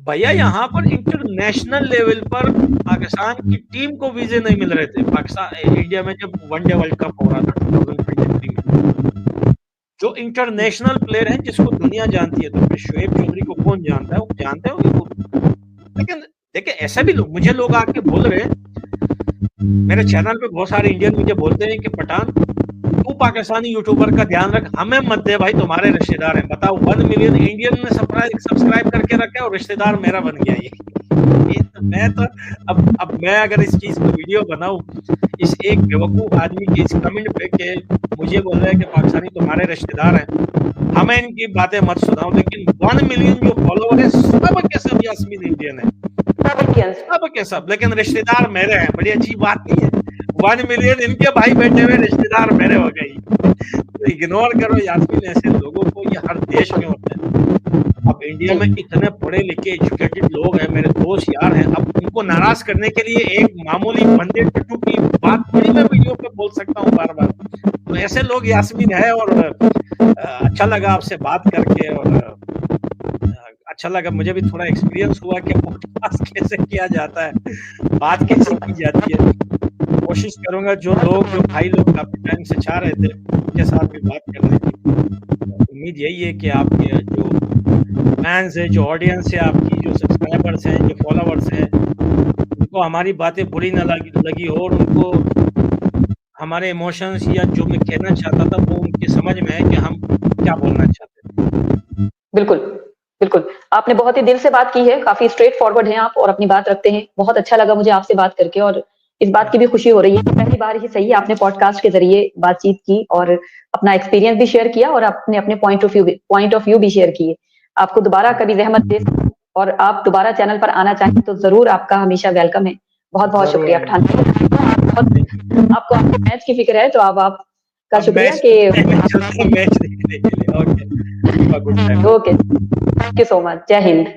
भैया यहाँ पर इंटरनेशनल लेवल पर पाकिस्तान की टीम को वीजे नहीं मिल रहे थे। पाकिस्तान, इंडिया में जब वनडे वर्ल्ड कप हो रहा था 2023 में, जो इंटरनेशनल प्लेयर हैं जिसको दुनिया जानती है, तो फिर शोएब चौधरी को कौन जानता है, वो जानते हो। लेकिन देखिए, ऐसा भी लोग, मुझे लोग आके बोल रहे हैं, मेरे चैनल पे बहुत सारे इंडियन मुझे बोलते हैं कि पठान, तू पाकिस्तानी यूट्यूबर का ध्यान रख, हमें मत दे भाई, तुम्हारे रिश्तेदार हैं। बताओ, 1 मिलियन इंडियन ने सब्सक्राइब करके रखा है और रिश्तेदार मेरा बन गया ये तो मैं तो अब मैं अगर इस चीज को वीडियो बनाऊं, इस एक बेवकूफ आदमी के इस कमेंट पे के मुझे बोल रहा है कि पाकिस्तानी तुम्हारे रिश्तेदार हैं, हमें इनकी बातें मत सुनाओ। लेकिन 1 मिलियन जो फॉलोवर है, सब के सब यास्मीन इंडियन है, सब के सब, लेकिन रिश्तेदार मेरे हैं। बड़ी अच्छी बात नहीं है, 1 मिलियन इनके भाई बैठे हुए, रिश्तेदार मेरे हो गई। तो इग्नोर करो यास्मीन, ऐसे लोगों को, ये हर देश में होते हैं। अब इंडिया में इतने पढ़े लिखे एजुकेटेड लोग हैं, मेरे दोस्त यार हैं, अब उनको नाराज करने के लिए एक मामूली बंदे टट्टू की बात थोड़ी मैं वीडियो पे बोल सकता हूँ बार बार। तो ऐसे लोग यास्मीन है, और अच्छा लगा आपसे बात करके, और अच्छा लगा, मुझे भी थोड़ा एक्सपीरियंस हुआ कि पॉडकास्ट कैसे किया जाता है, बात कैसे की जाती है। कोशिश करूंगा जो भाई लोग काफी टाइम से चाह रहे थे, उनके साथ भी बात करने की। उम्मीद यही है कि आपके जो फैंस है, जो ऑडियंस है आपकी, जो सब्सक्राइबर्स हैं, जो फॉलोवर्स हैं, उनको हमारी बातें बुरी ना लगी हो, और उनको हमारे इमोशंस या जो मैं कहना चाहता था वो उनकी समझ में है कि हम क्या बोलना चाहते हैं। बिल्कुल, बिल्कुल। आपने बहुत ही दिल से बात की है, काफ़ी स्ट्रेट फॉरवर्ड हैं आप और अपनी बात रखते हैं। बहुत अच्छा लगा मुझे आपसे बात करके, और इस बात की भी खुशी हो रही है कि पहली बार ही सही आपने पॉडकास्ट के ज़रिए बातचीत की और अपना एक्सपीरियंस भी शेयर किया, और आपने अपने पॉइंट ऑफ व्यू भी शेयर किए। आपको दोबारा कभी ज़हमत दे और आप दोबारा चैनल पर आना चाहें तो ज़रूर आपका हमेशा वेलकम है। बहुत-बहुत शुक्रिया पठान साहब। आपको आपके मैच की फ़िक्र है, तो अब आपका शुक्रिया कि मैच देखने के लिए। Okay, okay, thank you so much. जय हिंद।